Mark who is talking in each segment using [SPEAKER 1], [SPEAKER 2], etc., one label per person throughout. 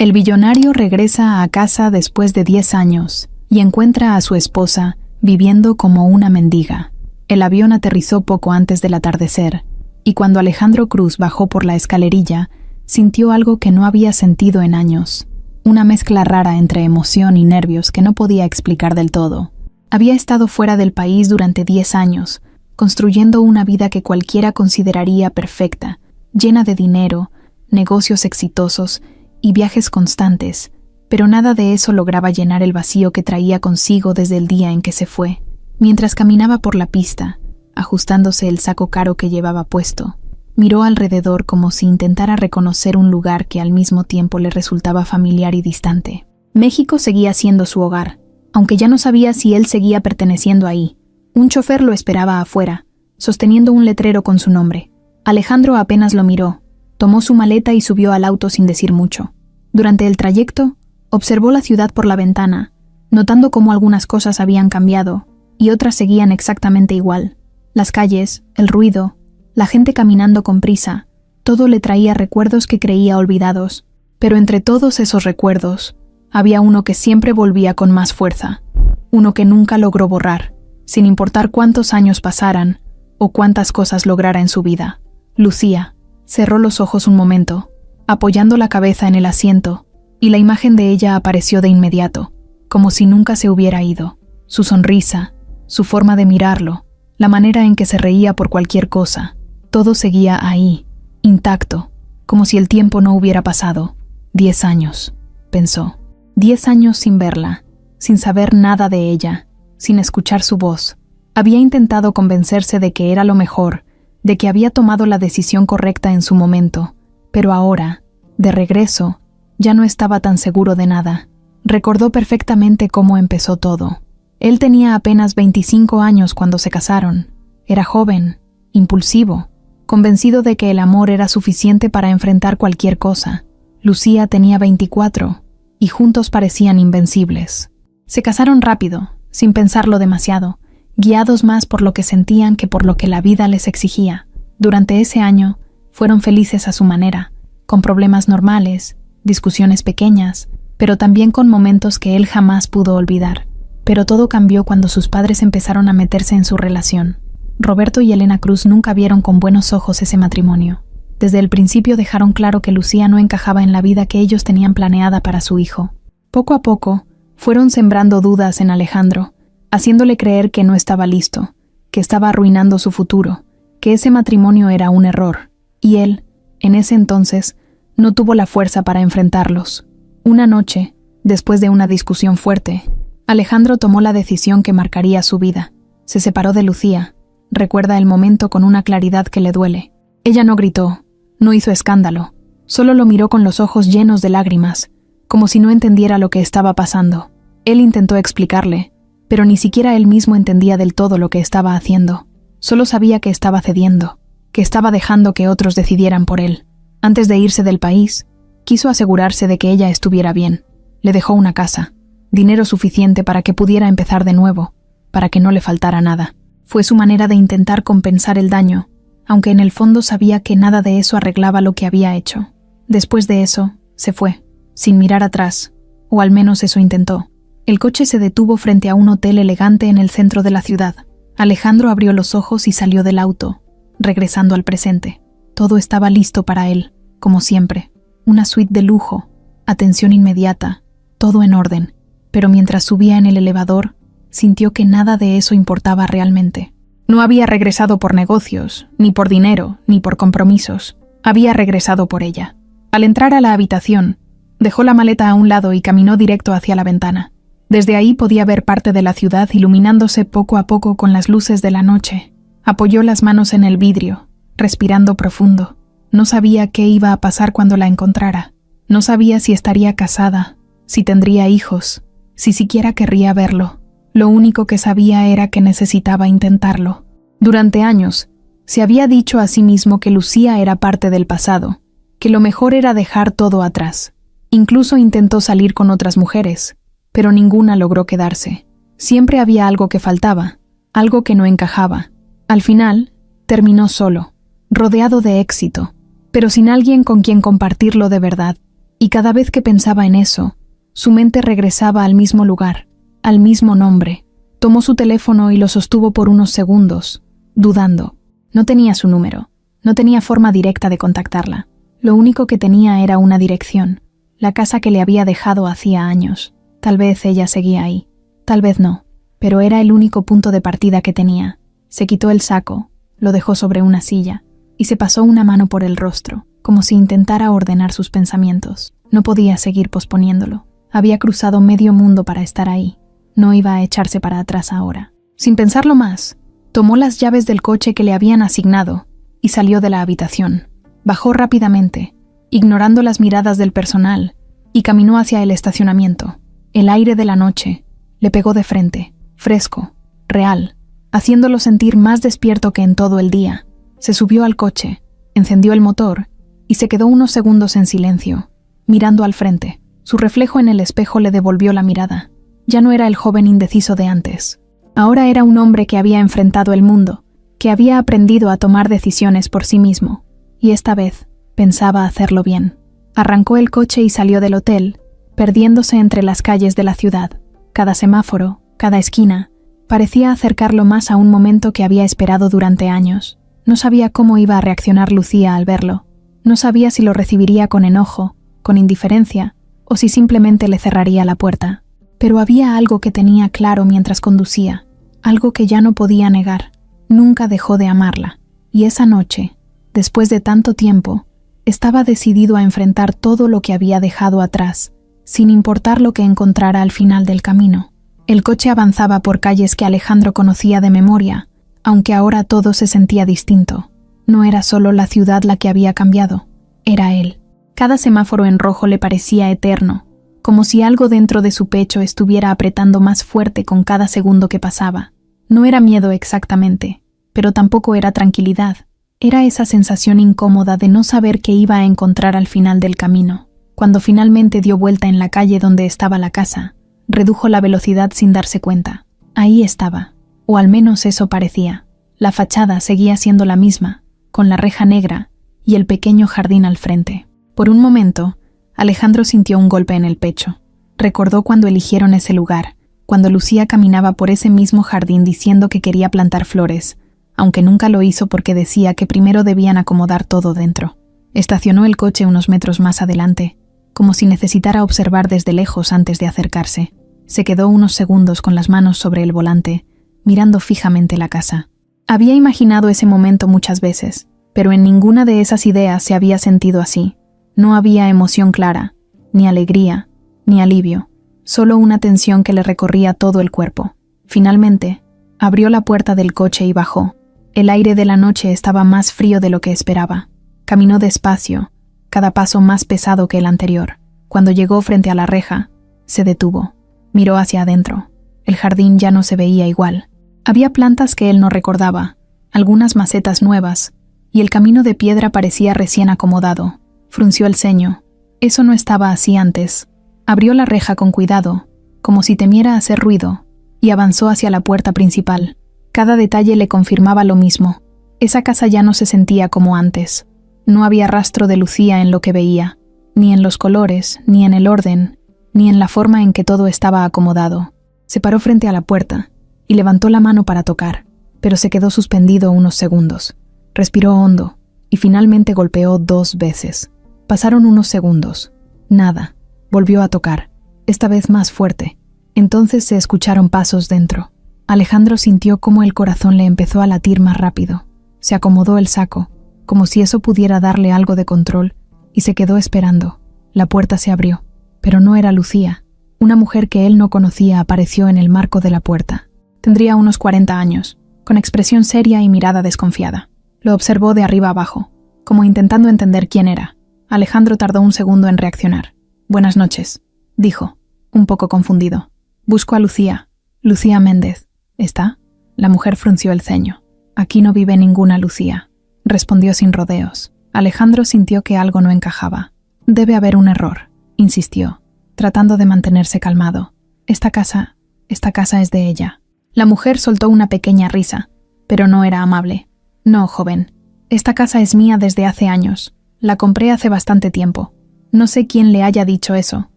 [SPEAKER 1] El billonario regresa a casa después de 10 años y encuentra a su esposa viviendo como una mendiga. El avión aterrizó poco antes del atardecer, y cuando Alejandro Cruz bajó por la escalerilla, sintió algo que no había sentido en años. Una mezcla rara entre emoción y nervios que no podía explicar del todo. Había estado fuera del país durante 10 años, construyendo una vida que cualquiera consideraría perfecta, llena de dinero, negocios exitosos y viajes constantes, pero nada de eso lograba llenar el vacío que traía consigo desde el día en que se fue. Mientras caminaba por la pista, ajustándose el saco caro que llevaba puesto, miró alrededor como si intentara reconocer un lugar que al mismo tiempo le resultaba familiar y distante. México seguía siendo su hogar, aunque ya no sabía si él seguía perteneciendo ahí. Un chofer lo esperaba afuera, sosteniendo un letrero con su nombre. Alejandro apenas lo miró, tomó su maleta y subió al auto sin decir mucho. Durante el trayecto, observó la ciudad por la ventana, notando cómo algunas cosas habían cambiado y otras seguían exactamente igual. Las calles, el ruido, la gente caminando con prisa, todo le traía recuerdos que creía olvidados, pero entre todos esos recuerdos, había uno que siempre volvía con más fuerza, uno que nunca logró borrar, sin importar cuántos años pasaran o cuántas cosas lograra en su vida. Lucía cerró los ojos un momento, apoyando la cabeza en el asiento, y la imagen de ella apareció de inmediato, como si nunca se hubiera ido. Su sonrisa, su forma de mirarlo, la manera en que se reía por cualquier cosa, todo seguía ahí, intacto, como si el tiempo no hubiera pasado. 10 años, pensó. 10 años sin verla, sin saber nada de ella, sin escuchar su voz. Había intentado convencerse de que era lo mejor, de que había tomado la decisión correcta en su momento, pero ahora, de regreso, ya no estaba tan seguro de nada. Recordó perfectamente cómo empezó todo. Él tenía apenas 25 años cuando se casaron. Era joven, impulsivo, convencido de que el amor era suficiente para enfrentar cualquier cosa. Lucía tenía 24, y juntos parecían invencibles. Se casaron rápido, sin pensarlo demasiado, guiados más por lo que sentían que por lo que la vida les exigía. Durante ese año, fueron felices a su manera, con problemas normales, discusiones pequeñas, pero también con momentos que él jamás pudo olvidar. Pero todo cambió cuando sus padres empezaron a meterse en su relación. Roberto y Elena Cruz nunca vieron con buenos ojos ese matrimonio. Desde el principio dejaron claro que Lucía no encajaba en la vida que ellos tenían planeada para su hijo. Poco a poco, fueron sembrando dudas en Alejandro, haciéndole creer que no estaba listo, que estaba arruinando su futuro, que ese matrimonio era un error, y él, en ese entonces, no tuvo la fuerza para enfrentarlos. Una noche, después de una discusión fuerte, Alejandro tomó la decisión que marcaría su vida. Se separó de Lucía. Recuerda el momento con una claridad que le duele. Ella no gritó, no hizo escándalo, solo lo miró con los ojos llenos de lágrimas, como si no entendiera lo que estaba pasando. Él intentó explicarle, pero ni siquiera él mismo entendía del todo lo que estaba haciendo. Solo sabía que estaba cediendo, que estaba dejando que otros decidieran por él. Antes de irse del país, quiso asegurarse de que ella estuviera bien. Le dejó una casa, dinero suficiente para que pudiera empezar de nuevo, para que no le faltara nada. Fue su manera de intentar compensar el daño, aunque en el fondo sabía que nada de eso arreglaba lo que había hecho. Después de eso, se fue, sin mirar atrás, o al menos eso intentó. El coche se detuvo frente a un hotel elegante en el centro de la ciudad. Alejandro abrió los ojos y salió del auto, regresando al presente. Todo estaba listo para él, como siempre. Una suite de lujo, atención inmediata, todo en orden. Pero mientras subía en el elevador, sintió que nada de eso importaba realmente. No había regresado por negocios, ni por dinero, ni por compromisos. Había regresado por ella. Al entrar a la habitación, dejó la maleta a un lado y caminó directo hacia la ventana. Desde ahí podía ver parte de la ciudad iluminándose poco a poco con las luces de la noche. Apoyó las manos en el vidrio, respirando profundo. No sabía qué iba a pasar cuando la encontrara. No sabía si estaría casada, si tendría hijos, si siquiera querría verlo. Lo único que sabía era que necesitaba intentarlo. Durante años, se había dicho a sí mismo que Lucía era parte del pasado, que lo mejor era dejar todo atrás. Incluso intentó salir con otras mujeres, pero ninguna logró quedarse. Siempre había algo que faltaba, algo que no encajaba. Al final, terminó solo, rodeado de éxito, pero sin alguien con quien compartirlo de verdad. Y cada vez que pensaba en eso, su mente regresaba al mismo lugar, al mismo nombre. Tomó su teléfono y lo sostuvo por unos segundos, dudando. No tenía su número, no tenía forma directa de contactarla. Lo único que tenía era una dirección, la casa que le había dejado hacía años. Tal vez ella seguía ahí, tal vez no, pero era el único punto de partida que tenía. Se quitó el saco, lo dejó sobre una silla y se pasó una mano por el rostro, como si intentara ordenar sus pensamientos. No podía seguir posponiéndolo. Había cruzado medio mundo para estar ahí. No iba a echarse para atrás ahora. Sin pensarlo más, tomó las llaves del coche que le habían asignado y salió de la habitación. Bajó rápidamente, ignorando las miradas del personal, y caminó hacia el estacionamiento. El aire de la noche le pegó de frente, fresco, real, haciéndolo sentir más despierto que en todo el día. Se subió al coche, encendió el motor y se quedó unos segundos en silencio, mirando al frente. Su reflejo en el espejo le devolvió la mirada. Ya no era el joven indeciso de antes. Ahora era un hombre que había enfrentado el mundo, que había aprendido a tomar decisiones por sí mismo, y esta vez pensaba hacerlo bien. Arrancó el coche y salió del hotel, perdiéndose entre las calles de la ciudad. Cada semáforo, cada esquina, parecía acercarlo más a un momento que había esperado durante años. No sabía cómo iba a reaccionar Lucía al verlo. No sabía si lo recibiría con enojo, con indiferencia, o si simplemente le cerraría la puerta. Pero había algo que tenía claro mientras conducía, algo que ya no podía negar. Nunca dejó de amarla, y esa noche, después de tanto tiempo, estaba decidido a enfrentar todo lo que había dejado atrás, sin importar lo que encontrara al final del camino. El coche avanzaba por calles que Alejandro conocía de memoria, aunque ahora todo se sentía distinto. No era solo la ciudad la que había cambiado, era él. Cada semáforo en rojo le parecía eterno, como si algo dentro de su pecho estuviera apretando más fuerte con cada segundo que pasaba. No era miedo exactamente, pero tampoco era tranquilidad. Era esa sensación incómoda de no saber qué iba a encontrar al final del camino. Cuando finalmente dio vuelta en la calle donde estaba la casa, redujo la velocidad sin darse cuenta. Ahí estaba, o al menos eso parecía. La fachada seguía siendo la misma, con la reja negra y el pequeño jardín al frente. Por un momento, Alejandro sintió un golpe en el pecho. Recordó cuando eligieron ese lugar, cuando Lucía caminaba por ese mismo jardín diciendo que quería plantar flores, aunque nunca lo hizo porque decía que primero debían acomodar todo dentro. Estacionó el coche unos metros más adelante, como si necesitara observar desde lejos antes de acercarse. Se quedó unos segundos con las manos sobre el volante, mirando fijamente la casa. Había imaginado ese momento muchas veces, pero en ninguna de esas ideas se había sentido así. No había emoción clara, ni alegría, ni alivio, solo una tensión que le recorría todo el cuerpo. Finalmente, abrió la puerta del coche y bajó. El aire de la noche estaba más frío de lo que esperaba. Caminó despacio, cada paso más pesado que el anterior. Cuando llegó frente a la reja, se detuvo. Miró hacia adentro. El jardín ya no se veía igual. Había plantas que él no recordaba, algunas macetas nuevas, y el camino de piedra parecía recién acomodado. Frunció el ceño. Eso no estaba así antes. Abrió la reja con cuidado, como si temiera hacer ruido, y avanzó hacia la puerta principal. Cada detalle le confirmaba lo mismo. Esa casa ya no se sentía como antes. No había rastro de Lucía en lo que veía, ni en los colores, ni en el orden, ni en la forma en que todo estaba acomodado. Se paró frente a la puerta y levantó la mano para tocar, pero se quedó suspendido unos segundos. Respiró hondo y finalmente golpeó 2 veces. Pasaron unos segundos. Nada. Volvió a tocar, esta vez más fuerte. Entonces se escucharon pasos dentro. Alejandro sintió cómo el corazón le empezó a latir más rápido. Se acomodó el saco, como si eso pudiera darle algo de control, y se quedó esperando. La puerta se abrió, pero no era Lucía. Una mujer que él no conocía apareció en el marco de la puerta. Tendría unos 40 años, con expresión seria y mirada desconfiada. Lo observó de arriba abajo, como intentando entender quién era. Alejandro tardó un segundo en reaccionar. «Buenas noches», dijo, un poco confundido. «Busco a Lucía. Lucía Méndez. ¿Está?» La mujer frunció el ceño. «Aquí no vive ninguna Lucía», respondió sin rodeos. Alejandro sintió que algo no encajaba. «Debe haber un error», insistió, tratando de mantenerse calmado. Esta casa es de ella». La mujer soltó una pequeña risa, pero no era amable. «No, joven. Esta casa es mía desde hace años. La compré hace bastante tiempo. No sé quién le haya dicho eso,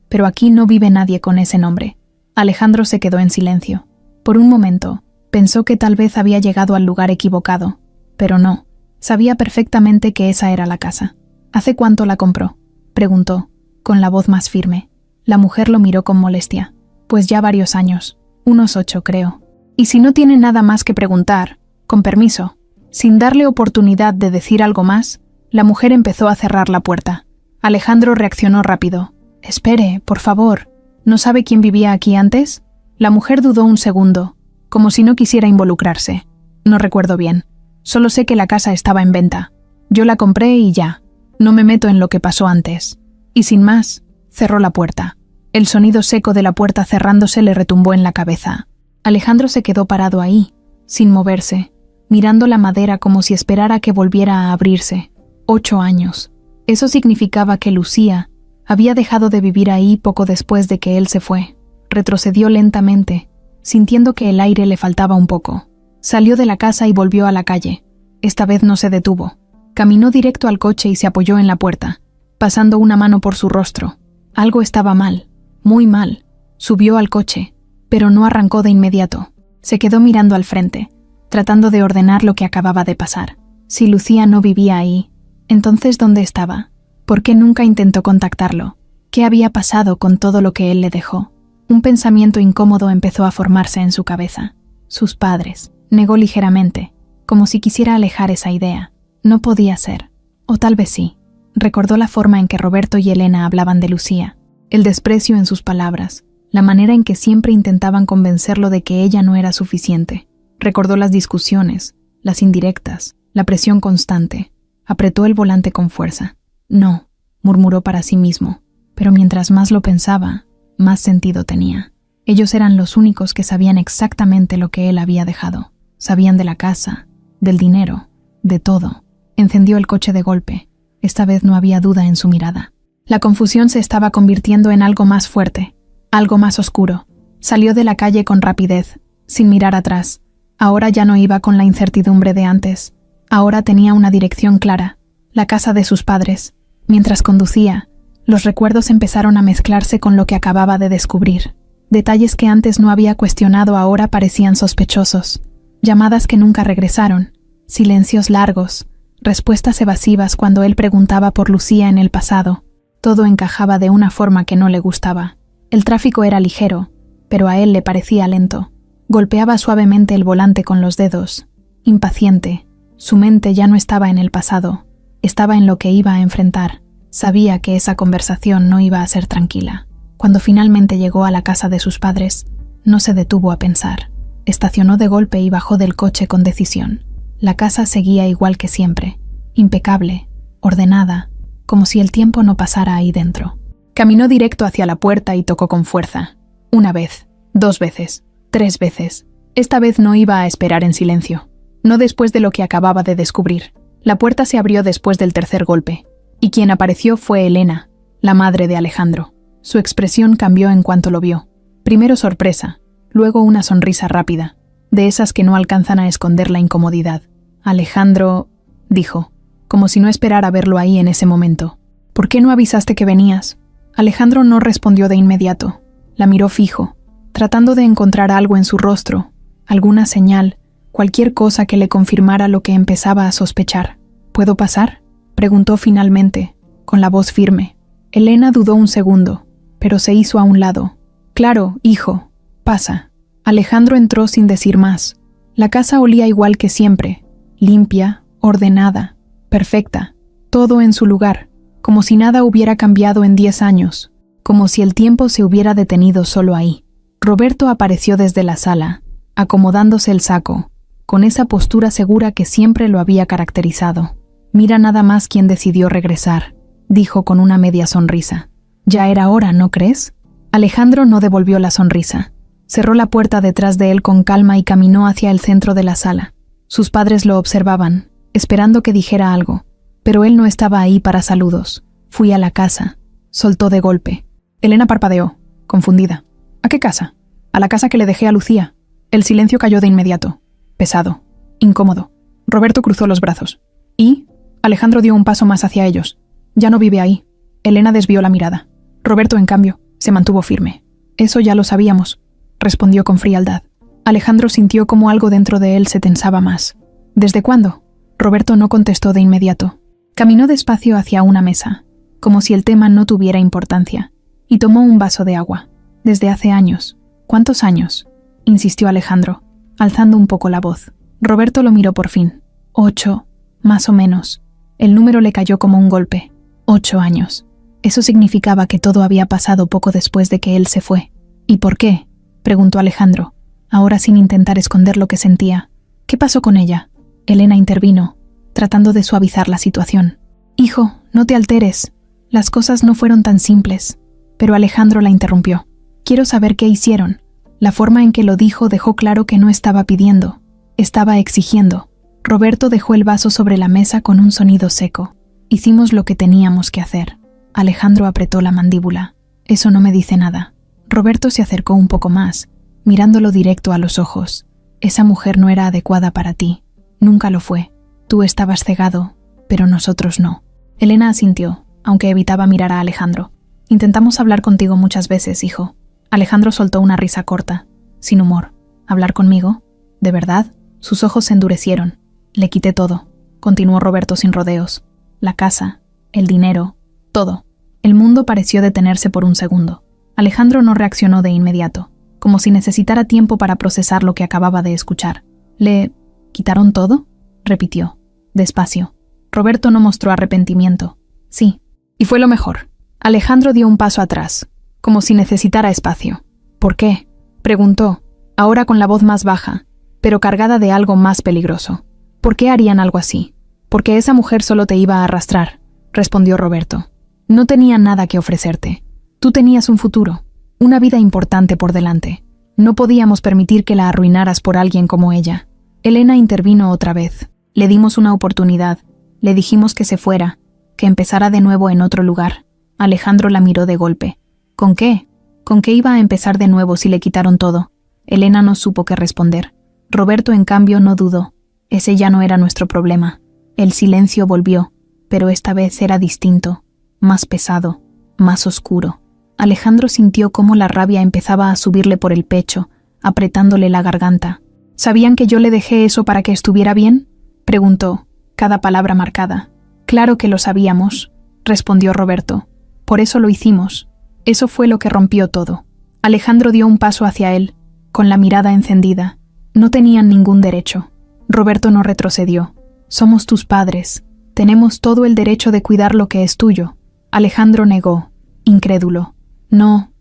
[SPEAKER 1] pero aquí no vive nadie con ese nombre. Alejandro se quedó en silencio. Por un momento, pensó que tal vez había llegado al lugar equivocado, pero no. Sabía perfectamente que esa era la casa. ¿Hace cuánto la compró?, preguntó, con la voz más firme. La mujer lo miró con molestia. Pues ya varios años, unos 8 creo. Y si no tiene nada más que preguntar, con permiso. Sin darle oportunidad de decir algo más, la mujer empezó a cerrar la puerta. Alejandro reaccionó rápido. Espere, por favor. ¿No sabe quién vivía aquí antes? La mujer dudó un segundo, como si no quisiera involucrarse. No recuerdo bien. Solo sé que la casa estaba en venta. Yo la compré y ya. No me meto en lo que pasó antes. Y sin más, cerró la puerta. El sonido seco de la puerta cerrándose le retumbó en la cabeza. Alejandro se quedó parado ahí, sin moverse, mirando la madera como si esperara que volviera a abrirse. 8 años. Eso significaba que Lucía había dejado de vivir ahí poco después de que él se fue. Retrocedió lentamente, sintiendo que el aire le faltaba un poco. Salió de la casa y volvió a la calle. Esta vez no se detuvo. Caminó directo al coche y se apoyó en la puerta, pasando una mano por su rostro. Algo estaba mal, muy mal. Subió al coche, pero no arrancó de inmediato. Se quedó mirando al frente, tratando de ordenar lo que acababa de pasar. Si Lucía no vivía ahí, entonces ¿dónde estaba? ¿Por qué nunca intentó contactarlo? ¿Qué había pasado con todo lo que él le dejó? Un pensamiento incómodo empezó a formarse en su cabeza. Sus padres. Negó ligeramente, como si quisiera alejar esa idea. No podía ser. O tal vez sí. Recordó la forma en que Roberto y Elena hablaban de Lucía, el desprecio en sus palabras, la manera en que siempre intentaban convencerlo de que ella no era suficiente. Recordó las discusiones, las indirectas, la presión constante. Apretó el volante con fuerza. No, murmuró para sí mismo, pero mientras más lo pensaba, más sentido tenía. Ellos eran los únicos que sabían exactamente lo que él había dejado. Sabían de la casa, del dinero, de todo. Encendió el coche de golpe. Esta vez no había duda en su mirada. La confusión se estaba convirtiendo en algo más fuerte, algo más oscuro. Salió de la calle con rapidez, sin mirar atrás. Ahora ya no iba con la incertidumbre de antes. Ahora tenía una dirección clara, la casa de sus padres. Mientras conducía, los recuerdos empezaron a mezclarse con lo que acababa de descubrir. Detalles que antes no había cuestionado ahora parecían sospechosos. Llamadas que nunca regresaron, silencios largos, respuestas evasivas cuando él preguntaba por Lucía en el pasado. Todo encajaba de una forma que no le gustaba. El tráfico era ligero, pero a él le parecía lento. Golpeaba suavemente el volante con los dedos. Impaciente, su mente ya no estaba en el pasado, estaba en lo que iba a enfrentar. Sabía que esa conversación no iba a ser tranquila. Cuando finalmente llegó a la casa de sus padres, no se detuvo a pensar. Estacionó de golpe y bajó del coche con decisión. La casa seguía igual que siempre, impecable, ordenada, como si el tiempo no pasara ahí dentro. Caminó directo hacia la puerta y tocó con fuerza. 1 vez, 2 veces, 3 veces. Esta vez no iba a esperar en silencio. No después de lo que acababa de descubrir. La puerta se abrió después del tercer golpe, y quien apareció fue Elena, la madre de Alejandro. Su expresión cambió en cuanto lo vio. Primero sorpresa, luego una sonrisa rápida, de esas que no alcanzan a esconder la incomodidad. Alejandro, dijo, como si no esperara verlo ahí en ese momento. ¿Por qué no avisaste que venías? Alejandro no respondió de inmediato. La miró fijo, tratando de encontrar algo en su rostro, alguna señal, cualquier cosa que le confirmara lo que empezaba a sospechar. ¿Puedo pasar?, preguntó finalmente, con la voz firme. Elena dudó un segundo, pero se hizo a un lado. Claro, hijo, pasa. Alejandro entró sin decir más. La casa olía igual que siempre, limpia, ordenada, perfecta, todo en su lugar, como si nada hubiera cambiado en 10 años, como si el tiempo se hubiera detenido solo ahí. Roberto apareció desde la sala, acomodándose el saco, con esa postura segura que siempre lo había caracterizado. Mira nada más quién decidió regresar, dijo con una media sonrisa. Ya era hora, ¿no crees? Alejandro no devolvió la sonrisa. Cerró la puerta detrás de él con calma y caminó hacia el centro de la sala. Sus padres lo observaban, esperando que dijera algo, pero él no estaba ahí para saludos. Fui a la casa, soltó de golpe. Elena parpadeó, confundida. ¿A qué casa? A la casa que le dejé a Lucía. El silencio cayó de inmediato, pesado, incómodo. Roberto cruzó los brazos. ¿Y? Alejandro dio un paso más hacia ellos. Ya no vive ahí. Elena desvió la mirada. Roberto, en cambio, se mantuvo firme. Eso ya lo sabíamos, respondió con frialdad. Alejandro sintió como algo dentro de él se tensaba más. ¿Desde cuándo? Roberto no contestó de inmediato. Caminó despacio hacia una mesa, como si el tema no tuviera importancia, y tomó un vaso de agua. Desde hace años. ¿Cuántos años? Insistió Alejandro, alzando un poco la voz. Roberto lo miró por fin. 8, más o menos. El número le cayó como un golpe. 8 años. Eso significaba que todo había pasado poco después de que él se fue. ¿Y por qué? Preguntó Alejandro, ahora sin intentar esconder lo que sentía. ¿Qué pasó con ella? Elena intervino, tratando de suavizar la situación. Hijo, no te alteres. Las cosas no fueron tan simples. Pero Alejandro la interrumpió. Quiero saber qué hicieron. La forma en que lo dijo dejó claro que no estaba pidiendo, estaba exigiendo. Roberto dejó el vaso sobre la mesa con un sonido seco. Hicimos lo que teníamos que hacer. Alejandro apretó la mandíbula. Eso no me dice nada. Roberto se acercó un poco más, mirándolo directo a los ojos. Esa mujer no era adecuada para ti. Nunca lo fue. Tú estabas cegado, pero nosotros no. Elena asintió, aunque evitaba mirar a Alejandro. Intentamos hablar contigo muchas veces, hijo. Alejandro soltó una risa corta, sin humor. ¿Hablar conmigo? ¿De verdad? Sus ojos se endurecieron. Le quité todo, continuó Roberto sin rodeos. La casa, el dinero, todo. El mundo pareció detenerse por un segundo. Alejandro no reaccionó de inmediato, como si necesitara tiempo para procesar lo que acababa de escuchar. ¿Le quitaron todo? Repitió, despacio. Roberto no mostró arrepentimiento. Sí, y fue lo mejor. Alejandro dio un paso atrás, como si necesitara espacio. ¿Por qué? Preguntó, ahora con la voz más baja, pero cargada de algo más peligroso. ¿Por qué harían algo así? Porque esa mujer solo te iba a arrastrar, respondió Roberto. No tenía nada que ofrecerte. Tú tenías un futuro, una vida importante por delante. No podíamos permitir que la arruinaras por alguien como ella. Elena intervino otra vez. Le dimos una oportunidad. Le dijimos que se fuera, que empezara de nuevo en otro lugar. Alejandro la miró de golpe. ¿Con qué? ¿Con qué iba a empezar de nuevo si le quitaron todo? Elena no supo qué responder. Roberto, en cambio, no dudó. Ese ya no era nuestro problema. El silencio volvió, pero esta vez era distinto, más pesado, más oscuro. Alejandro sintió cómo la rabia empezaba a subirle por el pecho, apretándole la garganta. ¿Sabían que yo le dejé eso para que estuviera bien? Preguntó, cada palabra marcada. Claro que lo sabíamos, respondió Roberto. Por eso lo hicimos. Eso fue lo que rompió todo. Alejandro dio un paso hacia él, con la mirada encendida. No tenían ningún derecho. Roberto no retrocedió. Somos tus padres. Tenemos todo el derecho de cuidar lo que es tuyo. Alejandro negó, incrédulo. No,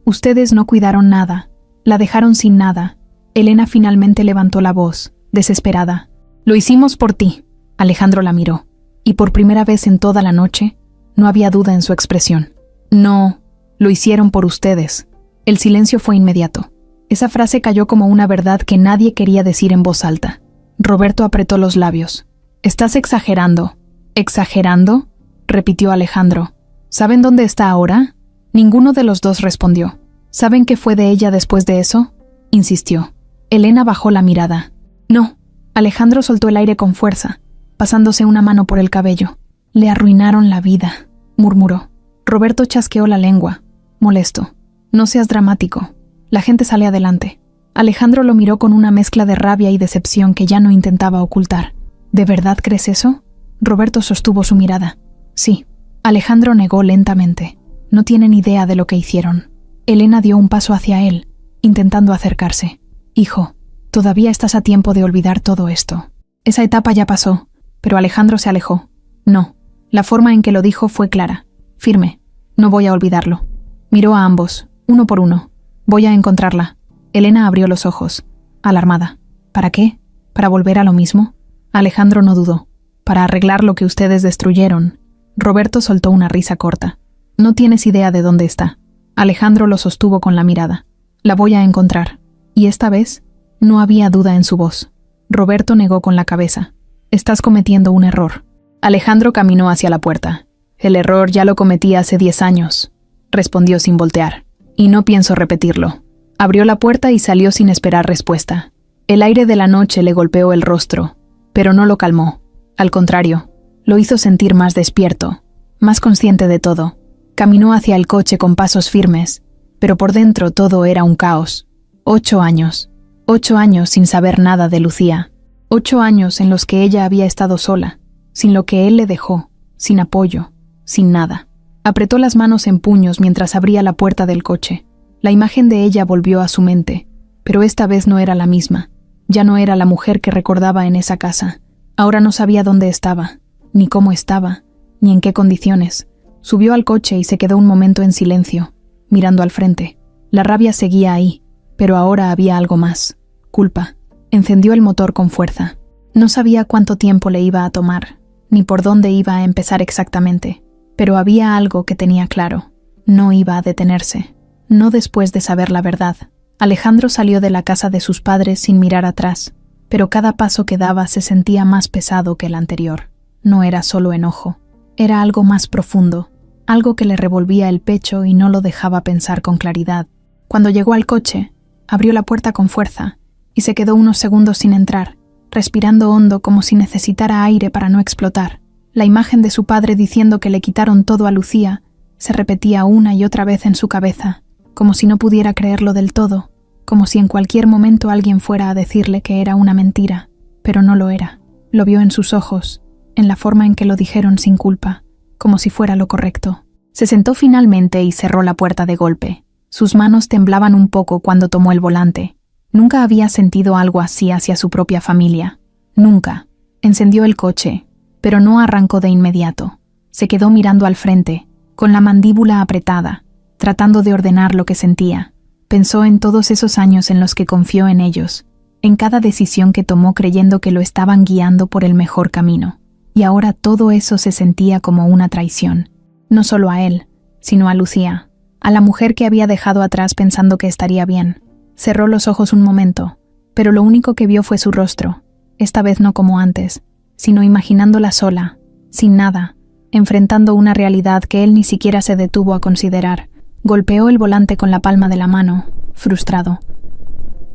[SPEAKER 1] ustedes no cuidaron nada. La dejaron sin nada. Elena finalmente levantó la voz, desesperada. Lo hicimos por ti. Alejandro la miró, y por primera vez en toda la noche, no había duda en su expresión. No, lo hicieron por ustedes. El silencio fue inmediato. Esa frase cayó como una verdad que nadie quería decir en voz alta. Roberto apretó los labios. «Estás exagerando». «¿Exagerando?», repitió Alejandro. «¿Saben dónde está ahora?». Ninguno de los dos respondió. «¿Saben qué fue de ella después de eso?», insistió. Elena bajó la mirada. «No». Alejandro soltó el aire con fuerza, pasándose una mano por el cabello. «Le arruinaron la vida», murmuró. Roberto chasqueó la lengua, molesto. «No seas dramático. La gente sale adelante». Alejandro lo miró con una mezcla de rabia y decepción que ya no intentaba ocultar. ¿De verdad crees eso? Roberto sostuvo su mirada. Sí. Alejandro negó lentamente. No tienen idea de lo que hicieron. Elena dio un paso hacia él, intentando acercarse. Hijo, todavía estás a tiempo de olvidar todo esto. Esa etapa ya pasó, pero Alejandro se alejó. No. La forma en que lo dijo fue clara, firme. No voy a olvidarlo. Miró a ambos, uno por uno. Voy a encontrarla. Elena abrió los ojos, alarmada. ¿Para qué? ¿Para volver a lo mismo? Alejandro no dudó. Para arreglar lo que ustedes destruyeron. Roberto soltó una risa corta. No tienes idea de dónde está. Alejandro lo sostuvo con la mirada. La voy a encontrar. Y esta vez, no había duda en su voz. Roberto negó con la cabeza. Estás cometiendo un error. Alejandro caminó hacia la puerta. El error ya lo cometí hace 10 años, respondió sin voltear. Y no pienso repetirlo. Abrió la puerta y salió sin esperar respuesta. El aire de la noche le golpeó el rostro, pero no lo calmó. Al contrario, lo hizo sentir más despierto, más consciente de todo. Caminó hacia el coche con pasos firmes, pero por dentro todo era un caos. 8 años. 8 años sin saber nada de Lucía. 8 años en los que ella había estado sola, sin lo que él le dejó, sin apoyo, sin nada. Apretó las manos en puños mientras abría la puerta del coche. La imagen de ella volvió a su mente, pero esta vez no era la misma. Ya no era la mujer que recordaba en esa casa. Ahora no sabía dónde estaba, ni cómo estaba, ni en qué condiciones. Subió al coche y se quedó un momento en silencio, mirando al frente. La rabia seguía ahí, pero ahora había algo más. Culpa. Encendió el motor con fuerza. No sabía cuánto tiempo le iba a tomar, ni por dónde iba a empezar exactamente, pero había algo que tenía claro. No iba a detenerse. No después de saber la verdad. Alejandro salió de la casa de sus padres sin mirar atrás, pero cada paso que daba se sentía más pesado que el anterior. No era solo enojo, era algo más profundo, algo que le revolvía el pecho y no lo dejaba pensar con claridad. Cuando llegó al coche, abrió la puerta con fuerza y se quedó unos segundos sin entrar, respirando hondo como si necesitara aire para no explotar. La imagen de su padre diciendo que le quitaron todo a Lucía se repetía una y otra vez en su cabeza, como si no pudiera creerlo del todo, como si en cualquier momento alguien fuera a decirle que era una mentira, pero no lo era. Lo vio en sus ojos, en la forma en que lo dijeron sin culpa, como si fuera lo correcto. Se sentó finalmente y cerró la puerta de golpe. Sus manos temblaban un poco cuando tomó el volante. Nunca había sentido algo así hacia su propia familia. Nunca. Encendió el coche, pero no arrancó de inmediato. Se quedó mirando al frente, con la mandíbula apretada, tratando de ordenar lo que sentía. Pensó en todos esos años en los que confió en ellos, en cada decisión que tomó creyendo que lo estaban guiando por el mejor camino. Y ahora todo eso se sentía como una traición. No solo a él, sino a Lucía, a la mujer que había dejado atrás pensando que estaría bien. Cerró los ojos un momento, pero lo único que vio fue su rostro, esta vez no como antes, sino imaginándola sola, sin nada, enfrentando una realidad que él ni siquiera se detuvo a considerar. Golpeó el volante con la palma de la mano, frustrado.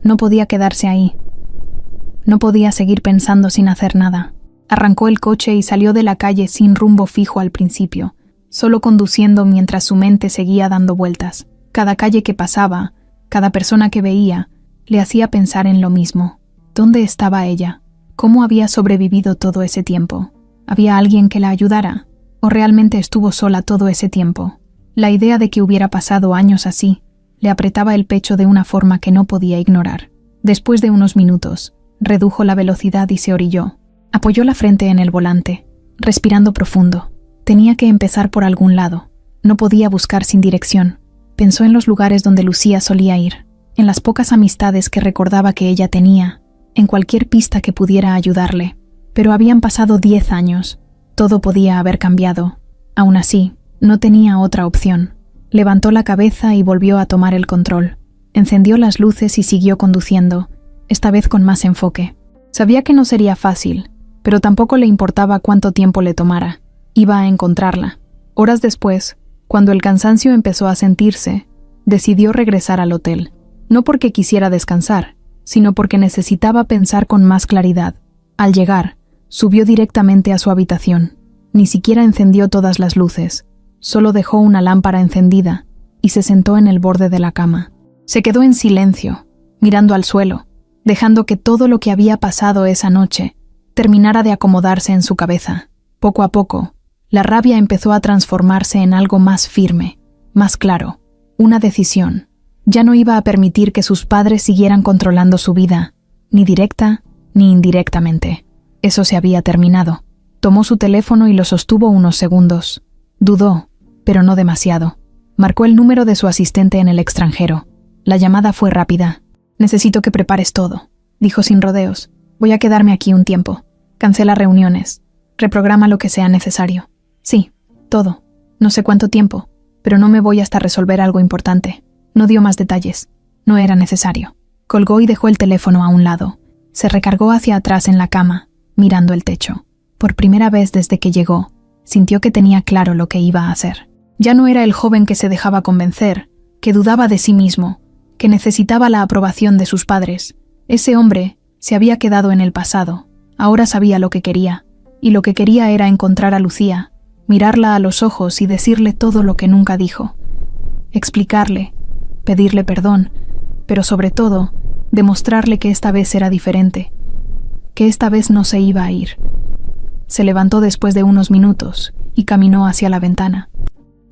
[SPEAKER 1] No podía quedarse ahí. No podía seguir pensando sin hacer nada. Arrancó el coche y salió de la calle sin rumbo fijo al principio, solo conduciendo mientras su mente seguía dando vueltas. Cada calle que pasaba, cada persona que veía, le hacía pensar en lo mismo. ¿Dónde estaba ella? ¿Cómo había sobrevivido todo ese tiempo? ¿Había alguien que la ayudara? ¿O realmente estuvo sola todo ese tiempo? La idea de que hubiera pasado años así le apretaba el pecho de una forma que no podía ignorar. Después de unos minutos, redujo la velocidad y se orilló. Apoyó la frente en el volante, respirando profundo. Tenía que empezar por algún lado. No podía buscar sin dirección. Pensó en los lugares donde Lucía solía ir, en las pocas amistades que recordaba que ella tenía, en cualquier pista que pudiera ayudarle. Pero habían pasado 10 años. Todo podía haber cambiado. Aún así, no tenía otra opción. Levantó la cabeza y volvió a tomar el control. Encendió las luces y siguió conduciendo, esta vez con más enfoque. Sabía que no sería fácil, pero tampoco le importaba cuánto tiempo le tomara. Iba a encontrarla. Horas después, cuando el cansancio empezó a sentirse, decidió regresar al hotel. No porque quisiera descansar, sino porque necesitaba pensar con más claridad. Al llegar, subió directamente a su habitación. Ni siquiera encendió todas las luces. Solo dejó una lámpara encendida y se sentó en el borde de la cama. Se quedó en silencio, mirando al suelo, dejando que todo lo que había pasado esa noche terminara de acomodarse en su cabeza. Poco a poco, la rabia empezó a transformarse en algo más firme, más claro, una decisión. Ya no iba a permitir que sus padres siguieran controlando su vida, ni directa ni indirectamente. Eso se había terminado. Tomó su teléfono y lo sostuvo unos segundos. Dudó, pero no demasiado. Marcó el número de su asistente en el extranjero. La llamada fue rápida. «Necesito que prepares todo», dijo sin rodeos. «Voy a quedarme aquí un tiempo. Cancela reuniones. Reprograma lo que sea necesario». «Sí, todo. No sé cuánto tiempo, pero no me voy hasta resolver algo importante». No dio más detalles. No era necesario. Colgó y dejó el teléfono a un lado. Se recargó hacia atrás en la cama, mirando el techo. Por primera vez desde que llegó, sintió que tenía claro lo que iba a hacer. Ya no era el joven que se dejaba convencer, que dudaba de sí mismo, que necesitaba la aprobación de sus padres. Ese hombre se había quedado en el pasado. Ahora sabía lo que quería, y lo que quería era encontrar a Lucía mirarla a los ojos y decirle todo lo que nunca dijo. Explicarle, pedirle perdón, pero sobre todo, demostrarle que esta vez era diferente, que esta vez no se iba a ir. Se levantó después de unos minutos y caminó hacia la ventana.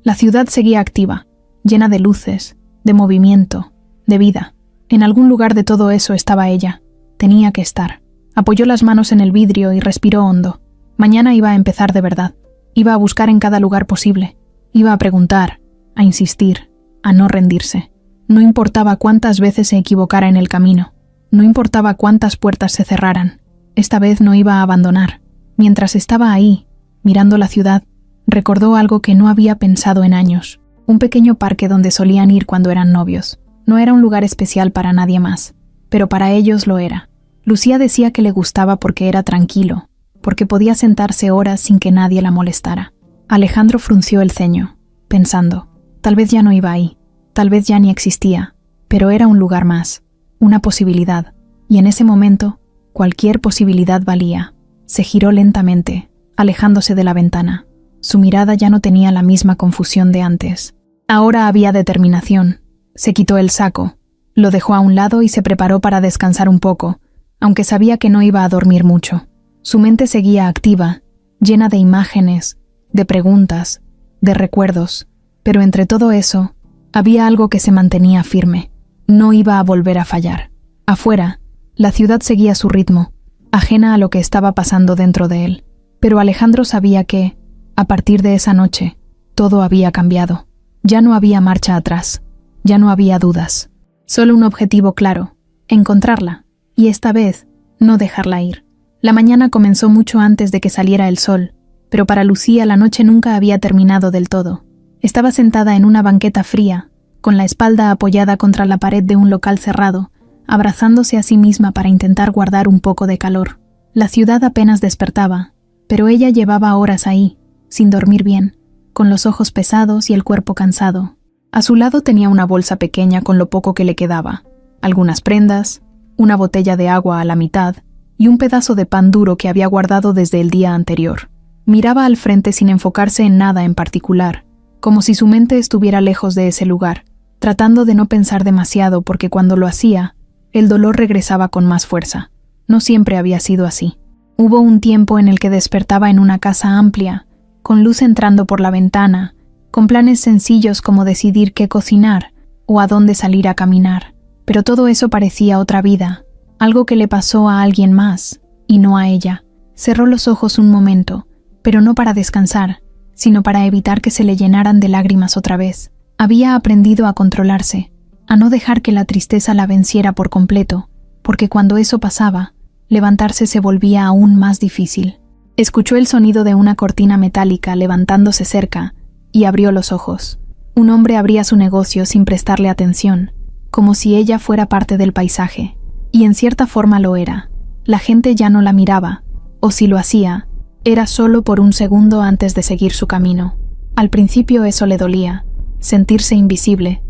[SPEAKER 1] La ciudad seguía activa, llena de luces, de movimiento, de vida. En algún lugar de todo eso estaba ella. Tenía que estar. Apoyó las manos en el vidrio y respiró hondo. Mañana iba a empezar de verdad. Iba a buscar en cada lugar posible. Iba a preguntar, a insistir, a no rendirse. No importaba cuántas veces se equivocara en el camino. No importaba cuántas puertas se cerraran. Esta vez no iba a abandonar. Mientras estaba ahí, mirando la ciudad, recordó algo que no había pensado en años. Un pequeño parque donde solían ir cuando eran novios. No era un lugar especial para nadie más, pero para ellos lo era. Lucía decía que le gustaba porque era tranquilo, porque podía sentarse horas sin que nadie la molestara. Alejandro frunció el ceño, pensando, tal vez ya no iba ahí, tal vez ya ni existía, pero era un lugar más, una posibilidad, y en ese momento, cualquier posibilidad valía. Se giró lentamente, alejándose de la ventana. Su mirada ya no tenía la misma confusión de antes. Ahora había determinación. Se quitó el saco, lo dejó a un lado y se preparó para descansar un poco, aunque sabía que no iba a dormir mucho. Su mente seguía activa, llena de imágenes, de preguntas, de recuerdos, pero entre todo eso, había algo que se mantenía firme. No iba a volver a fallar. Afuera, la ciudad seguía su ritmo, ajena a lo que estaba pasando dentro de él. Pero Alejandro sabía que, a partir de esa noche, todo había cambiado. Ya no había marcha atrás. Ya no había dudas. Solo un objetivo claro, encontrarla, y esta vez, no dejarla ir. La mañana comenzó mucho antes de que saliera el sol, pero para Lucía la noche nunca había terminado del todo. Estaba sentada en una banqueta fría, con la espalda apoyada contra la pared de un local cerrado, abrazándose a sí misma para intentar guardar un poco de calor. La ciudad apenas despertaba, pero ella llevaba horas ahí, sin dormir bien, con los ojos pesados y el cuerpo cansado. A su lado tenía una bolsa pequeña con lo poco que le quedaba, algunas prendas, una botella de agua a la mitad y un pedazo de pan duro que había guardado desde el día anterior. Miraba al frente sin enfocarse en nada en particular, como si su mente estuviera lejos de ese lugar, tratando de no pensar demasiado porque cuando lo hacía, el dolor regresaba con más fuerza. No siempre había sido así. Hubo un tiempo en el que despertaba en una casa amplia, con luz entrando por la ventana, con planes sencillos como decidir qué cocinar o a dónde salir a caminar. Pero todo eso parecía otra vida, algo que le pasó a alguien más, y no a ella. Cerró los ojos un momento, pero no para descansar, sino para evitar que se le llenaran de lágrimas otra vez. Había aprendido a controlarse, a no dejar que la tristeza la venciera por completo, porque cuando eso pasaba, levantarse se volvía aún más difícil. Escuchó el sonido de una cortina metálica levantándose cerca, y abrió los ojos. Un hombre abría su negocio sin prestarle atención, como si ella fuera parte del paisaje, y en cierta forma lo era. La gente ya no la miraba, o si lo hacía, era solo por un segundo antes de seguir su camino. Al principio eso le dolía, sentirse invisible,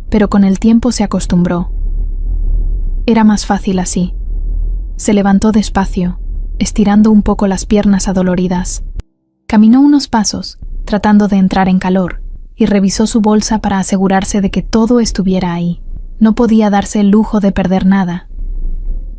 [SPEAKER 1] pero con el tiempo se acostumbró. Era más fácil así. Se levantó despacio, estirando un poco las piernas adoloridas. Caminó unos pasos, tratando de entrar en calor, y revisó su bolsa para asegurarse de que todo estuviera ahí. No podía darse el lujo de perder nada.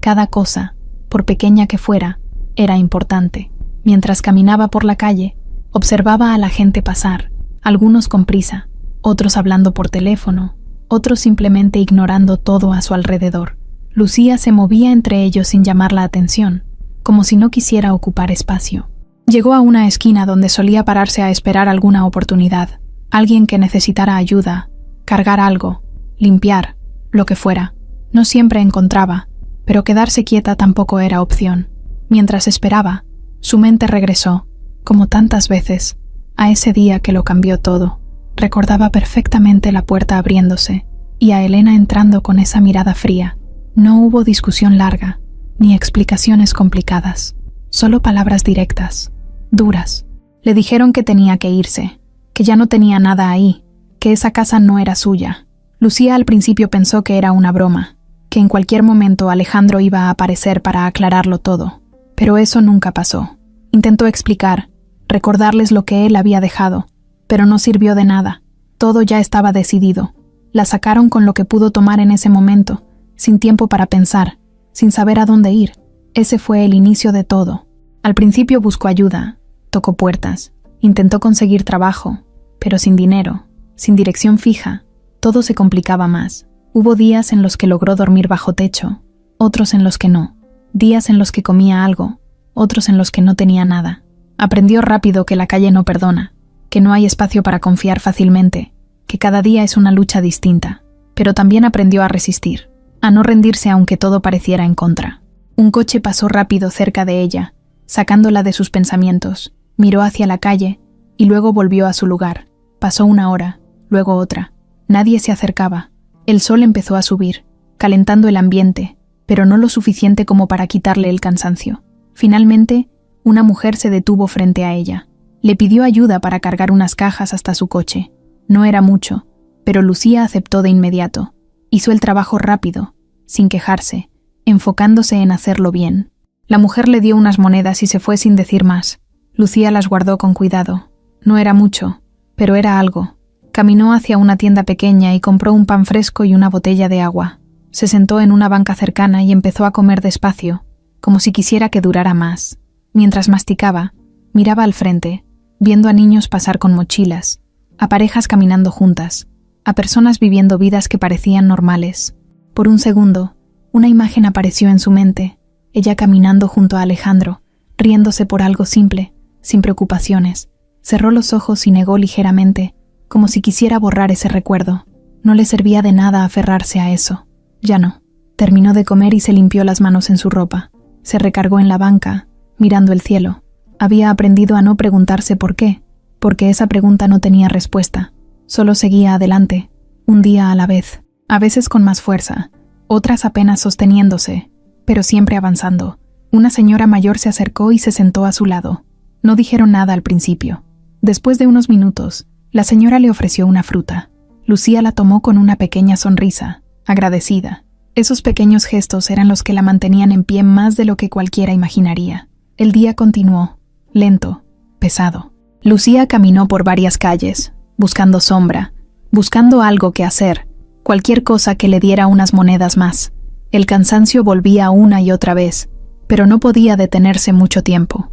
[SPEAKER 1] Cada cosa, por pequeña que fuera, era importante. Mientras caminaba por la calle, observaba a la gente pasar, algunos con prisa, otros hablando por teléfono, otros simplemente ignorando todo a su alrededor. Lucía se movía entre ellos sin llamar la atención, como si no quisiera ocupar espacio. Llegó a una esquina donde solía pararse a esperar alguna oportunidad, alguien que necesitara ayuda, cargar algo, limpiar, lo que fuera. No siempre encontraba, pero quedarse quieta tampoco era opción. Mientras esperaba, su mente regresó, como tantas veces, a ese día que lo cambió todo. Recordaba perfectamente la puerta abriéndose y a Elena entrando con esa mirada fría. No hubo discusión larga, ni explicaciones complicadas, solo palabras directas, duras. Le dijeron que tenía que irse, que ya no tenía nada ahí, que esa casa no era suya. Lucía al principio pensó que era una broma, que en cualquier momento Alejandro iba a aparecer para aclararlo todo, pero eso nunca pasó. Intentó explicar, recordarles lo que él había dejado, pero no sirvió de nada. Todo ya estaba decidido. La sacaron con lo que pudo tomar en ese momento, sin tiempo para pensar, sin saber a dónde ir. Ese fue el inicio de todo. Al principio buscó ayuda, tocó puertas, intentó conseguir trabajo, pero sin dinero, sin dirección fija, todo se complicaba más. Hubo días en los que logró dormir bajo techo, otros en los que no, días en los que comía algo, otros en los que no tenía nada. Aprendió rápido que la calle no perdona, que no hay espacio para confiar fácilmente, que cada día es una lucha distinta, pero también aprendió a resistir, a no rendirse aunque todo pareciera en contra. Un coche pasó rápido cerca de ella, sacándola de sus pensamientos, miró hacia la calle y luego volvió a su lugar. Pasó una hora, luego otra. Nadie se acercaba. El sol empezó a subir, calentando el ambiente, pero no lo suficiente como para quitarle el cansancio. Finalmente, una mujer se detuvo frente a ella. Le pidió ayuda para cargar unas cajas hasta su coche. No era mucho, pero Lucía aceptó de inmediato. Hizo el trabajo rápido, sin quejarse, enfocándose en hacerlo bien. La mujer le dio unas monedas y se fue sin decir más. Lucía las guardó con cuidado. No era mucho, pero era algo. Caminó hacia una tienda pequeña y compró un pan fresco y una botella de agua. Se sentó en una banca cercana y empezó a comer despacio, como si quisiera que durara más. Mientras masticaba, miraba al frente, viendo a niños pasar con mochilas, a parejas caminando juntas, a personas viviendo vidas que parecían normales. Por un segundo, una imagen apareció en su mente, ella caminando junto a Alejandro, riéndose por algo simple, sin preocupaciones. Cerró los ojos y negó ligeramente, como si quisiera borrar ese recuerdo. No le servía de nada aferrarse a eso. Ya no. Terminó de comer y se limpió las manos en su ropa. Se recargó en la banca, mirando el cielo. Había aprendido a no preguntarse por qué, porque esa pregunta no tenía respuesta. Solo seguía adelante, un día a la vez, a veces con más fuerza, otras apenas sosteniéndose, pero siempre avanzando. Una señora mayor se acercó y se sentó a su lado. No dijeron nada al principio. Después de unos minutos, la señora le ofreció una fruta. Lucía la tomó con una pequeña sonrisa, agradecida. Esos pequeños gestos eran los que la mantenían en pie más de lo que cualquiera imaginaría. El día continuó, lento, pesado. Lucía caminó por varias calles, buscando sombra, buscando algo que hacer, cualquier cosa que le diera unas monedas más. El cansancio volvía una y otra vez, pero no podía detenerse mucho tiempo.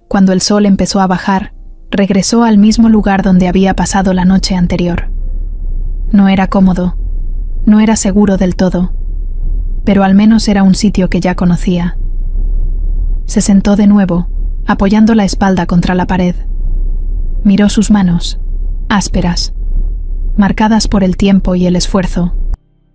[SPEAKER 1] Cuando el sol empezó a bajar, regresó al mismo lugar donde había pasado la noche anterior. No era cómodo, no era seguro del todo, pero al menos era un sitio que ya conocía. Se sentó de nuevo, apoyando la espalda contra la pared. Miró sus manos, ásperas, marcadas por el tiempo y el esfuerzo.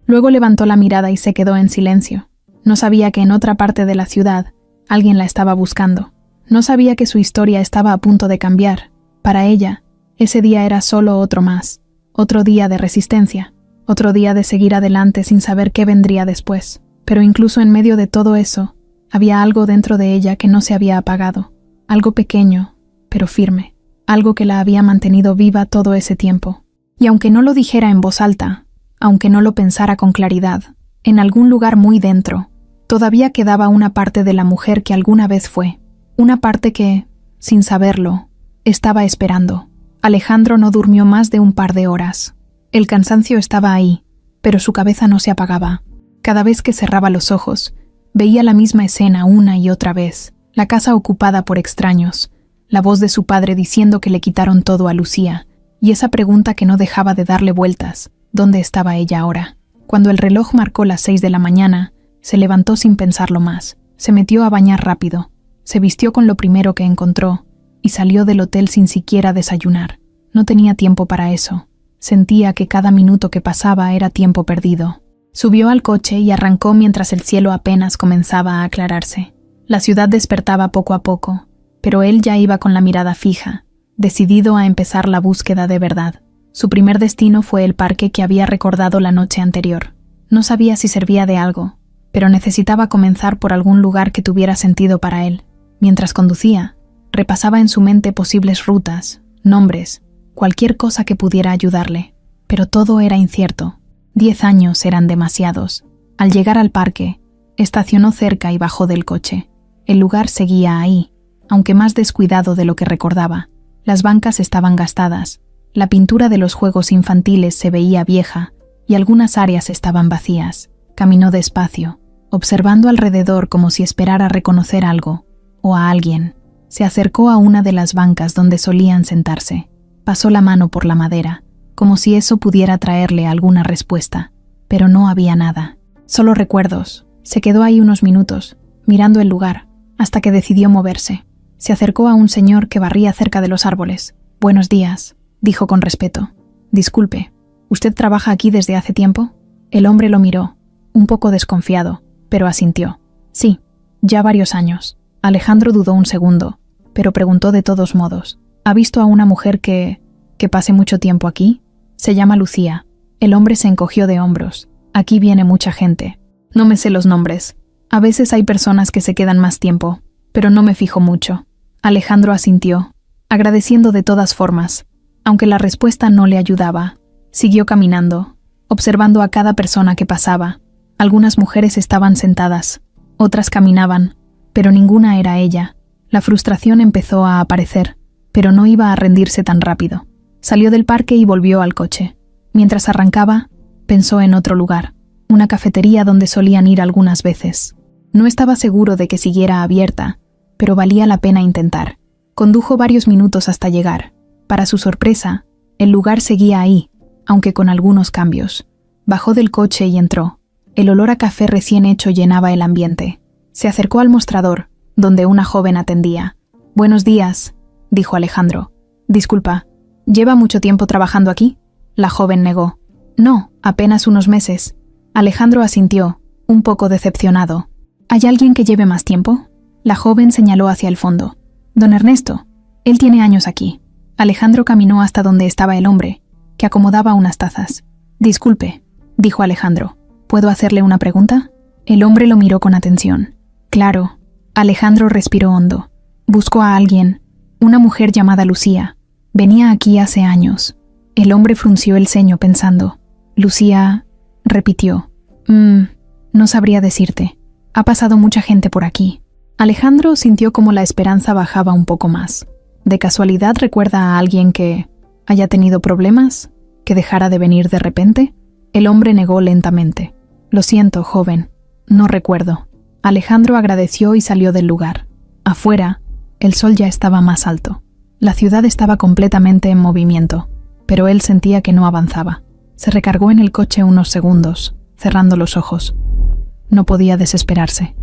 [SPEAKER 1] Luego levantó la mirada y se quedó en silencio. No sabía que en otra parte de la ciudad alguien la estaba buscando. No sabía que su historia estaba a punto de cambiar. Para ella, ese día era solo otro más, otro día de resistencia, otro día de seguir adelante sin saber qué vendría después. Pero incluso en medio de todo eso, había algo dentro de ella que no se había apagado, algo pequeño, pero firme, algo que la había mantenido viva todo ese tiempo. Y aunque no lo dijera en voz alta, aunque no lo pensara con claridad, en algún lugar muy dentro, todavía quedaba una parte de la mujer que alguna vez fue. Una parte que, sin saberlo, estaba esperando. Alejandro no durmió más de un par de horas. El cansancio estaba ahí, pero su cabeza no se apagaba. Cada vez que cerraba los ojos, veía la misma escena una y otra vez. La casa ocupada por extraños, la voz de su padre diciendo que le quitaron todo a Lucía, y esa pregunta que no dejaba de darle vueltas, ¿dónde estaba ella ahora? Cuando el reloj marcó las 6 de la mañana, se levantó sin pensarlo más. Se metió a bañar rápido. Se vistió con lo primero que encontró y salió del hotel sin siquiera desayunar. No tenía tiempo para eso. Sentía que cada minuto que pasaba era tiempo perdido. Subió al coche y arrancó mientras el cielo apenas comenzaba a aclararse. La ciudad despertaba poco a poco, pero él ya iba con la mirada fija, decidido a empezar la búsqueda de verdad. Su primer destino fue el parque que había recordado la noche anterior. No sabía si servía de algo, pero necesitaba comenzar por algún lugar que tuviera sentido para él. Mientras conducía, repasaba en su mente posibles rutas, nombres, cualquier cosa que pudiera ayudarle, pero todo era incierto. 10 años eran demasiados. Al llegar al parque, estacionó cerca y bajó del coche. El lugar seguía ahí, aunque más descuidado de lo que recordaba. Las bancas estaban gastadas, la pintura de los juegos infantiles se veía vieja y algunas áreas estaban vacías. Caminó despacio, observando alrededor como si esperara reconocer algo o a alguien. Se acercó a una de las bancas donde solían sentarse. Pasó la mano por la madera, como si eso pudiera traerle alguna respuesta, pero no había nada. Solo recuerdos. Se quedó ahí unos minutos, mirando el lugar, hasta que decidió moverse. Se acercó a un señor que barría cerca de los árboles. «Buenos días», dijo con respeto. «Disculpe, ¿usted trabaja aquí desde hace tiempo?» El hombre lo miró, un poco desconfiado, pero asintió. «Sí, ya varios años». Alejandro dudó un segundo, pero preguntó de todos modos. «¿Ha visto a una mujer que pase mucho tiempo aquí?» «Se llama Lucía». El hombre se encogió de hombros. «Aquí viene mucha gente. No me sé los nombres. A veces hay personas que se quedan más tiempo, pero no me fijo mucho». Alejandro asintió, agradeciendo de todas formas. Aunque la respuesta no le ayudaba, siguió caminando, observando a cada persona que pasaba. Algunas mujeres estaban sentadas, otras caminaban, pero ninguna era ella. La frustración empezó a aparecer, pero no iba a rendirse tan rápido. Salió del parque y volvió al coche. Mientras arrancaba, pensó en otro lugar, una cafetería donde solían ir algunas veces. No estaba seguro de que siguiera abierta, pero valía la pena intentar. Condujo varios minutos hasta llegar. Para su sorpresa, el lugar seguía ahí, aunque con algunos cambios. Bajó del coche y entró. El olor a café recién hecho llenaba el ambiente. Se acercó al mostrador, donde una joven atendía. «Buenos días», dijo Alejandro. «Disculpa, ¿lleva mucho tiempo trabajando aquí?» La joven negó. «No, apenas unos meses». Alejandro asintió, un poco decepcionado. «¿Hay alguien que lleve más tiempo?» La joven señaló hacia el fondo. «Don Ernesto, él tiene años aquí». Alejandro caminó hasta donde estaba el hombre, que acomodaba unas tazas. «Disculpe», dijo Alejandro. «¿Puedo hacerle una pregunta?» El hombre lo miró con atención. «Claro». Alejandro respiró hondo. Buscó a alguien, una mujer llamada Lucía. Venía aquí hace años. El hombre frunció el ceño pensando. «Lucía», repitió. No sabría decirte. Ha pasado mucha gente por aquí». Alejandro sintió como la esperanza bajaba un poco más. ¿De casualidad recuerda a alguien que haya tenido problemas? ¿Que dejara de venir de repente? El hombre negó lentamente. «Lo siento, joven. No recuerdo». Alejandro agradeció y salió del lugar. Afuera, el sol ya estaba más alto. La ciudad estaba completamente en movimiento, pero él sentía que no avanzaba. Se recargó en el coche unos segundos, cerrando los ojos. No podía desesperarse.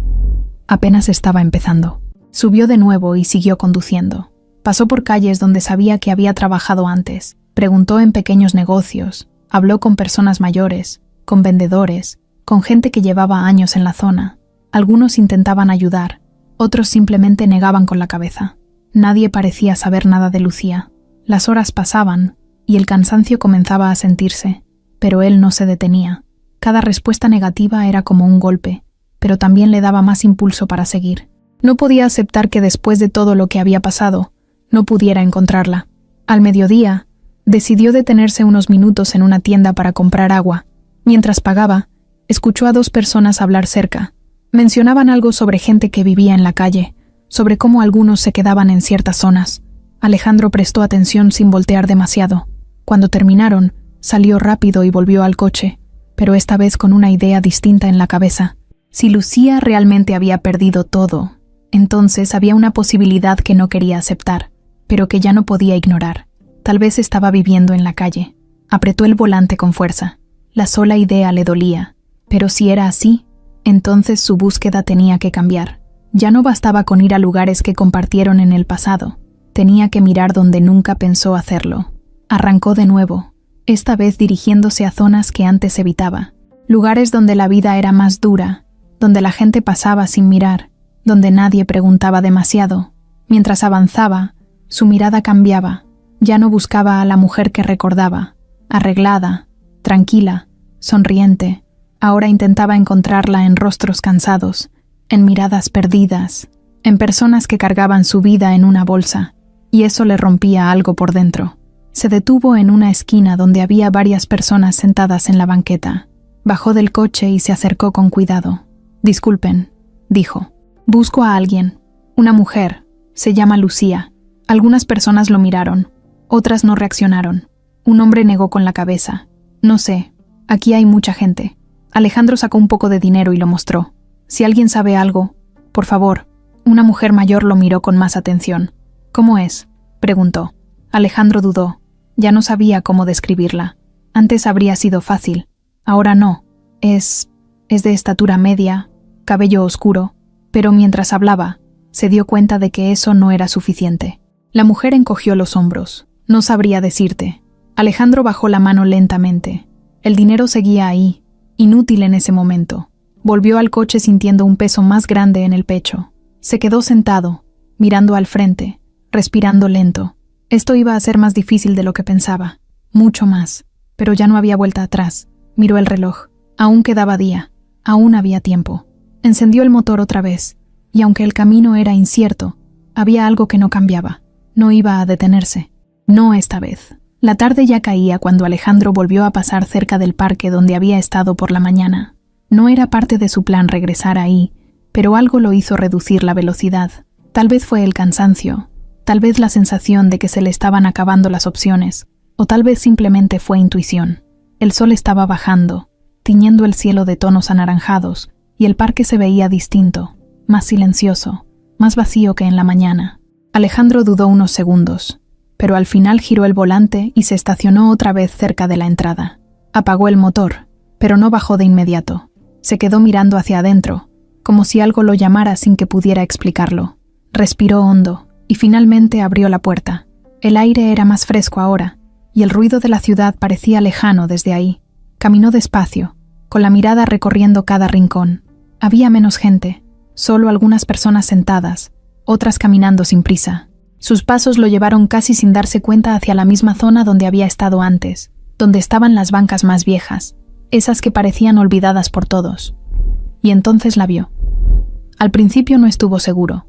[SPEAKER 1] Apenas estaba empezando. Subió de nuevo y siguió conduciendo. Pasó por calles donde sabía que había trabajado antes. Preguntó en pequeños negocios. Habló con personas mayores, con vendedores, con gente que llevaba años en la zona. Algunos intentaban ayudar, otros simplemente negaban con la cabeza. Nadie parecía saber nada de Lucía. Las horas pasaban y el cansancio comenzaba a sentirse, pero él no se detenía. Cada respuesta negativa era como un golpe, pero también le daba más impulso para seguir. No podía aceptar que después de todo lo que había pasado, no pudiera encontrarla. Al mediodía, decidió detenerse unos minutos en una tienda para comprar agua. Mientras pagaba, escuchó a dos personas hablar cerca. Mencionaban algo sobre gente que vivía en la calle, sobre cómo algunos se quedaban en ciertas zonas. Alejandro prestó atención sin voltear demasiado. Cuando terminaron, salió rápido y volvió al coche, pero esta vez con una idea distinta en la cabeza. Si Lucía realmente había perdido todo, entonces había una posibilidad que no quería aceptar, pero que ya no podía ignorar. Tal vez estaba viviendo en la calle. Apretó el volante con fuerza. La sola idea le dolía, pero si era así, entonces su búsqueda tenía que cambiar. Ya no bastaba con ir a lugares que compartieron en el pasado. Tenía que mirar donde nunca pensó hacerlo. Arrancó de nuevo, esta vez dirigiéndose a zonas que antes evitaba. Lugares donde la vida era más dura, donde la gente pasaba sin mirar, donde nadie preguntaba demasiado. Mientras avanzaba, su mirada cambiaba. Ya no buscaba a la mujer que recordaba, arreglada, tranquila, sonriente. Ahora intentaba encontrarla en rostros cansados, en miradas perdidas, en personas que cargaban su vida en una bolsa, y eso le rompía algo por dentro. Se detuvo en una esquina donde había varias personas sentadas en la banqueta. Bajó del coche y se acercó con cuidado. «Disculpen», dijo. «Busco a alguien. Una mujer. Se llama Lucía. Algunas personas lo miraron, otras no reaccionaron. Un hombre negó con la cabeza. No sé, aquí hay mucha gente. Alejandro sacó un poco de dinero y lo mostró. Si alguien sabe algo, por favor. Una mujer mayor lo miró con más atención. ¿Cómo es?, preguntó. Alejandro dudó. Ya no sabía cómo describirla. Antes habría sido fácil. Ahora no. Es de estatura media, cabello oscuro, pero mientras hablaba, se dio cuenta de que eso no era suficiente. La mujer encogió los hombros. No sabría decirte. Alejandro bajó la mano lentamente. El dinero seguía ahí, inútil en ese momento. Volvió al coche sintiendo un peso más grande en el pecho. Se quedó sentado, mirando al frente, respirando lento. Esto iba a ser más difícil de lo que pensaba. Mucho más. Pero ya no había vuelta atrás. Miró el reloj. Aún quedaba día. Aún había tiempo. Encendió el motor otra vez. Y aunque el camino era incierto, había algo que no cambiaba. No iba a detenerse. No esta vez. La tarde ya caía cuando Alejandro volvió a pasar cerca del parque donde había estado por la mañana. No era parte de su plan regresar ahí, pero algo lo hizo reducir la velocidad. Tal vez fue el cansancio, tal vez la sensación de que se le estaban acabando las opciones, o tal vez simplemente fue intuición. El sol estaba bajando, tiñendo el cielo de tonos anaranjados, y el parque se veía distinto, más silencioso, más vacío que en la mañana. Alejandro dudó unos segundos, pero al final giró el volante y se estacionó otra vez cerca de la entrada. Apagó el motor, pero no bajó de inmediato. Se quedó mirando hacia adentro, como si algo lo llamara sin que pudiera explicarlo. Respiró hondo y finalmente abrió la puerta. El aire era más fresco ahora, y el ruido de la ciudad parecía lejano desde ahí. Caminó despacio, con la mirada recorriendo cada rincón. Había menos gente, solo algunas personas sentadas, otras caminando sin prisa. Sus pasos lo llevaron casi sin darse cuenta hacia la misma zona donde había estado antes, donde estaban las bancas más viejas, esas que parecían olvidadas por todos. Y entonces la vio. Al principio no estuvo seguro.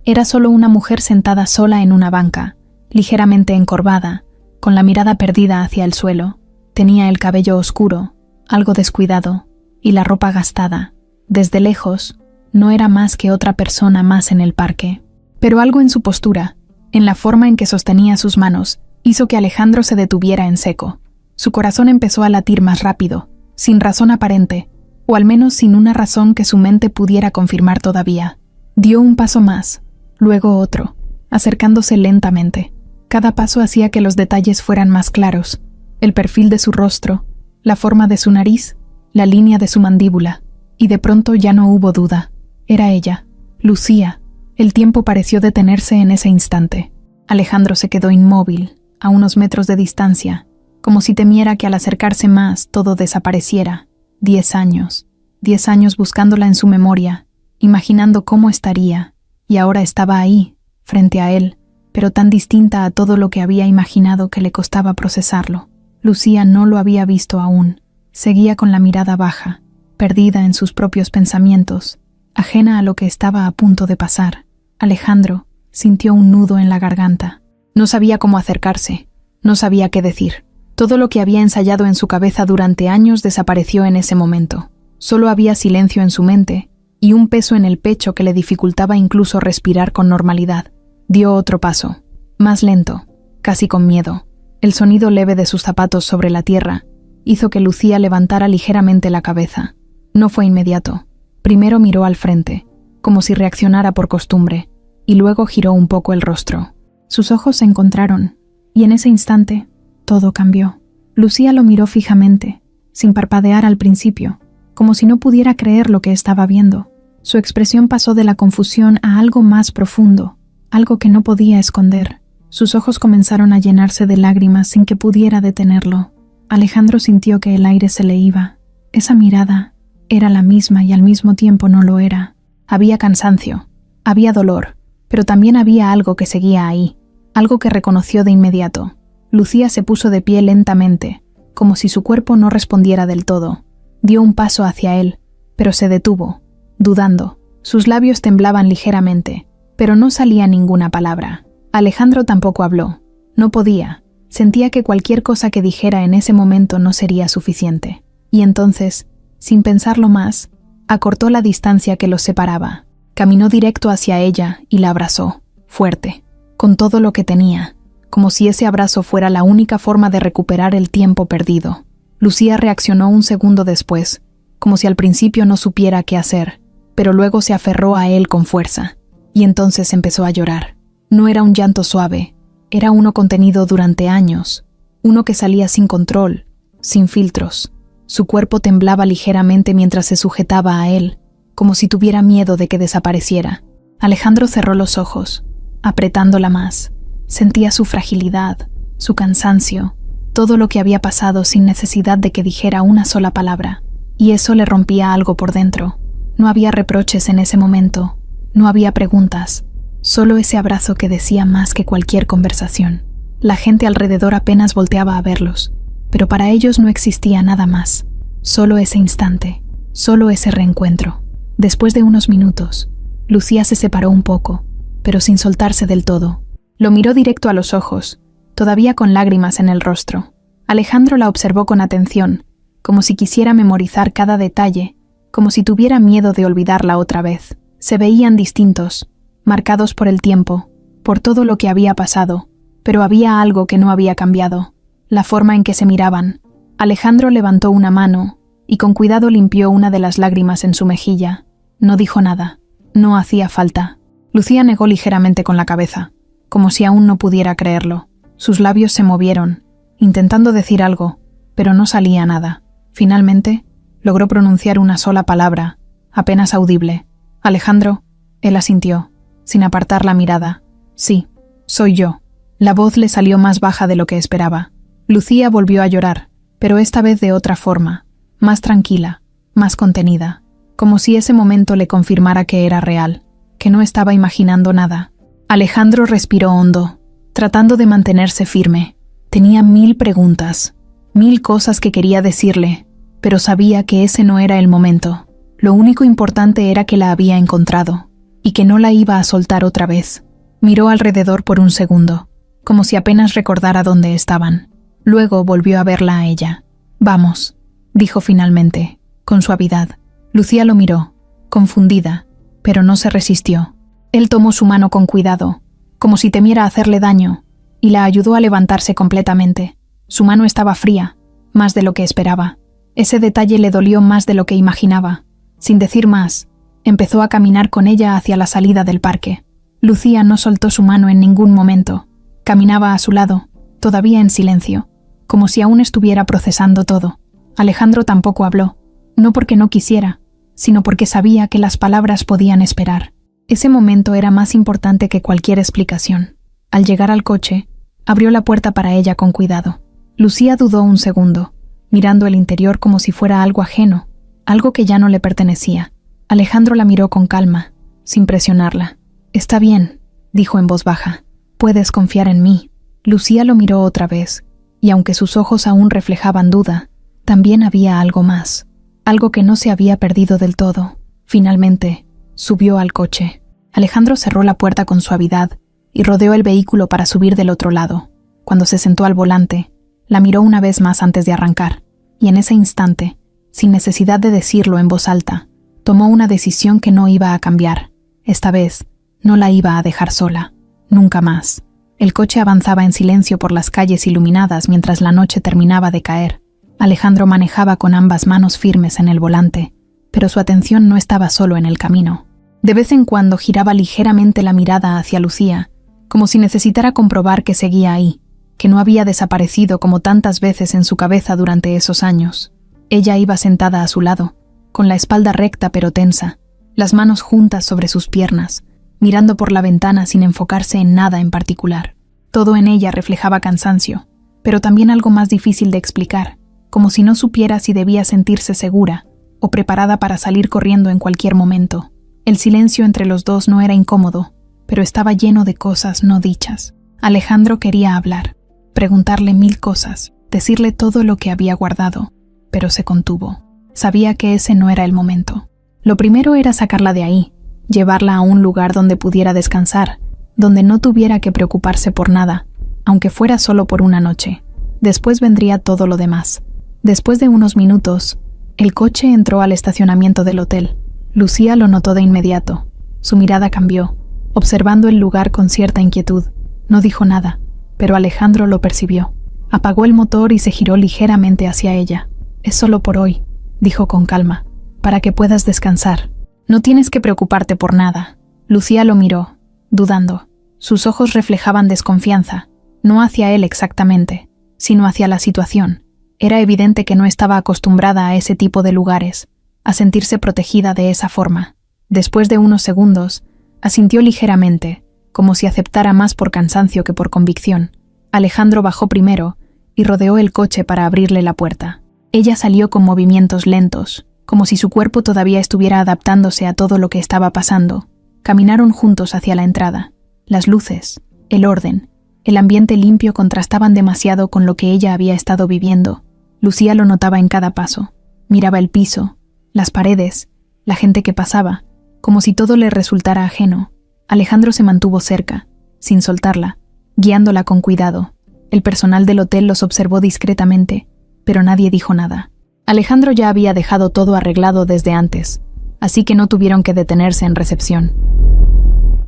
[SPEAKER 1] Era solo una mujer sentada sola en una banca, ligeramente encorvada, con la mirada perdida hacia el suelo. Tenía el cabello oscuro, algo descuidado, y la ropa gastada. Desde lejos, no era más que otra persona más en el parque. Pero algo en su postura, en la forma en que sostenía sus manos, hizo que Alejandro se detuviera en seco. Su corazón empezó a latir más rápido, sin razón aparente, o al menos sin una razón que su mente pudiera confirmar todavía. Dio un paso más, luego otro, acercándose lentamente. Cada paso hacía que los detalles fueran más claros: el perfil de su rostro, la forma de su nariz, la línea de su mandíbula, y de pronto ya no hubo duda. Era ella, Lucía. El tiempo pareció detenerse en ese instante. Alejandro se quedó inmóvil, a unos metros de distancia, como si temiera que al acercarse más todo desapareciera. 10 años. 10 años buscándola en su memoria, imaginando cómo estaría, y ahora estaba ahí, frente a él, pero tan distinta a todo lo que había imaginado que le costaba procesarlo. Lucía no lo había visto aún. Seguía con la mirada baja, perdida en sus propios pensamientos, ajena a lo que estaba a punto de pasar. Alejandro sintió un nudo en la garganta. No sabía cómo acercarse, no sabía qué decir. Todo lo que había ensayado en su cabeza durante años desapareció en ese momento. Solo había silencio en su mente y un peso en el pecho que le dificultaba incluso respirar con normalidad. Dio otro paso, más lento, casi con miedo. El sonido leve de sus zapatos sobre la tierra hizo que Lucía levantara ligeramente la cabeza. No fue inmediato. Primero miró al frente, como si reaccionara por costumbre, y luego giró un poco el rostro. Sus ojos se encontraron, y en ese instante, todo cambió. Lucía lo miró fijamente, sin parpadear al principio, como si no pudiera creer lo que estaba viendo. Su expresión pasó de la confusión a algo más profundo, algo que no podía esconder. Sus ojos comenzaron a llenarse de lágrimas sin que pudiera detenerlo. Alejandro sintió que el aire se le iba. Esa mirada era la misma y al mismo tiempo no lo era. Había cansancio, había dolor, pero también había algo que seguía ahí, algo que reconoció de inmediato. Lucía se puso de pie lentamente, como si su cuerpo no respondiera del todo. Dio un paso hacia él, pero se detuvo, dudando. Sus labios temblaban ligeramente, pero no salía ninguna palabra. Alejandro tampoco habló. No podía. Sentía que cualquier cosa que dijera en ese momento no sería suficiente. Y entonces, sin pensarlo más, acortó la distancia que los separaba. Caminó directo hacia ella y la abrazó. fuerte, con todo lo que tenía, como si ese abrazo fuera la única forma de recuperar el tiempo perdido. Lucía reaccionó un segundo después, como si al principio no supiera qué hacer, pero luego se aferró a él con fuerza, y entonces empezó a llorar. No era un llanto suave, era uno contenido durante años, uno que salía sin control, sin filtros. Su cuerpo temblaba ligeramente mientras se sujetaba a él, como si tuviera miedo de que desapareciera. Alejandro cerró los ojos, apretándola más. Sentía su fragilidad, su cansancio, todo lo que había pasado sin necesidad de que dijera una sola palabra, y eso le rompía algo por dentro. No había reproches en ese momento, no había preguntas, solo ese abrazo que decía más que cualquier conversación. La gente alrededor apenas volteaba a verlos, pero para ellos no existía nada más, solo ese instante, solo ese reencuentro. Después de unos minutos, Lucía se separó un poco, pero sin soltarse del todo. Lo miró directo a los ojos, todavía con lágrimas en el rostro. Alejandro la observó con atención, como si quisiera memorizar cada detalle, como si tuviera miedo de olvidarla otra vez. Se veían distintos, marcados por el tiempo, por todo lo que había pasado, pero había algo que no había cambiado, la forma en que se miraban. Alejandro levantó una mano y con cuidado limpió una de las lágrimas en su mejilla. No dijo nada, no hacía falta. Lucía negó ligeramente con la cabeza, como si aún no pudiera creerlo. Sus labios se movieron, intentando decir algo, pero no salía nada. Finalmente, logró pronunciar una sola palabra, apenas audible. Alejandro, él asintió, sin apartar la mirada. Sí, soy yo. La voz le salió más baja de lo que esperaba. Lucía volvió a llorar, pero esta vez de otra forma, más tranquila, más contenida, como si ese momento le confirmara que era real, que no estaba imaginando nada. Alejandro respiró hondo, tratando de mantenerse firme. Tenía 1000 preguntas, 1000 cosas que quería decirle, pero sabía que ese no era el momento. Lo único importante era que la había encontrado, y que no la iba a soltar otra vez. Miró alrededor por un segundo, como si apenas recordara dónde estaban. Luego volvió a verla a ella. «Vamos», dijo finalmente, con suavidad. Lucía lo miró, confundida, pero no se resistió. Él tomó su mano con cuidado, como si temiera hacerle daño, y la ayudó a levantarse completamente. Su mano estaba fría, más de lo que esperaba. Ese detalle le dolió más de lo que imaginaba. Sin decir más, empezó a caminar con ella hacia la salida del parque. Lucía no soltó su mano en ningún momento. Caminaba a su lado, todavía en silencio, como si aún estuviera procesando todo. Alejandro tampoco habló, no porque no quisiera, sino porque sabía que las palabras podían esperar. Ese momento era más importante que cualquier explicación. Al llegar al coche, abrió la puerta para ella con cuidado. Lucía dudó un segundo, mirando el interior como si fuera algo ajeno, algo que ya no le pertenecía. Alejandro la miró con calma, sin presionarla. «Está bien», dijo en voz baja. «Puedes confiar en mí». Lucía lo miró otra vez, y aunque sus ojos aún reflejaban duda, también había algo más, algo que no se había perdido del todo. Finalmente, subió al coche. Alejandro cerró la puerta con suavidad y rodeó el vehículo para subir del otro lado. Cuando se sentó al volante, la miró una vez más antes de arrancar, y en ese instante, sin necesidad de decirlo en voz alta, tomó una decisión que no iba a cambiar. Esta vez, no la iba a dejar sola, nunca más. El coche avanzaba en silencio por las calles iluminadas mientras la noche terminaba de caer. Alejandro manejaba con ambas manos firmes en el volante, pero su atención no estaba solo en el camino. De vez en cuando giraba ligeramente la mirada hacia Lucía, como si necesitara comprobar que seguía ahí, que no había desaparecido como tantas veces en su cabeza durante esos años. Ella iba sentada a su lado, con la espalda recta pero tensa, las manos juntas sobre sus piernas, mirando por la ventana sin enfocarse en nada en particular. Todo en ella reflejaba cansancio, pero también algo más difícil de explicar, como si no supiera si debía sentirse segura o preparada para salir corriendo en cualquier momento. El silencio entre los dos no era incómodo, pero estaba lleno de cosas no dichas. Alejandro quería hablar, preguntarle 1000 cosas, decirle todo lo que había guardado, pero se contuvo. Sabía que ese no era el momento. Lo primero era sacarla de ahí, llevarla a un lugar donde pudiera descansar, donde no tuviera que preocuparse por nada, aunque fuera solo por una noche. Después vendría todo lo demás. Después de unos minutos, el coche entró al estacionamiento del hotel. Lucía lo notó de inmediato. Su mirada cambió. observando el lugar con cierta inquietud. No dijo nada, pero Alejandro lo percibió. Apagó el motor y se giró ligeramente hacia ella. «Es solo por hoy», dijo con calma, «para que puedas descansar. No tienes que preocuparte por nada». Lucía lo miró, dudando. Sus ojos reflejaban desconfianza, no hacia él exactamente, sino hacia la situación. Era evidente que no estaba acostumbrada a ese tipo de lugares, a sentirse protegida de esa forma. Después de unos segundos, asintió ligeramente, como si aceptara más por cansancio que por convicción. Alejandro bajó primero y rodeó el coche para abrirle la puerta. Ella salió con movimientos lentos, como si su cuerpo todavía estuviera adaptándose a todo lo que estaba pasando. Caminaron juntos hacia la entrada. Las luces, el orden, el ambiente limpio contrastaban demasiado con lo que ella había estado viviendo. Lucía lo notaba en cada paso. Miraba el piso, las paredes, la gente que pasaba, como si todo le resultara ajeno. Alejandro se mantuvo cerca, sin soltarla, guiándola con cuidado. El personal del hotel los observó discretamente, pero nadie dijo nada. Alejandro ya había dejado todo arreglado desde antes, así que no tuvieron que detenerse en recepción.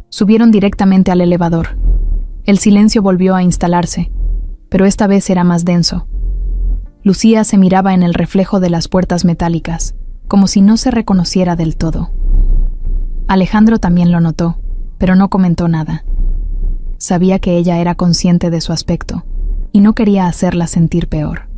[SPEAKER 1] Subieron directamente al elevador. El silencio volvió a instalarse, pero esta vez era más denso. Lucía se miraba en el reflejo de las puertas metálicas, como si no se reconociera del todo. Alejandro también lo notó, pero no comentó nada. Sabía que ella era consciente de su aspecto, y no quería hacerla sentir peor.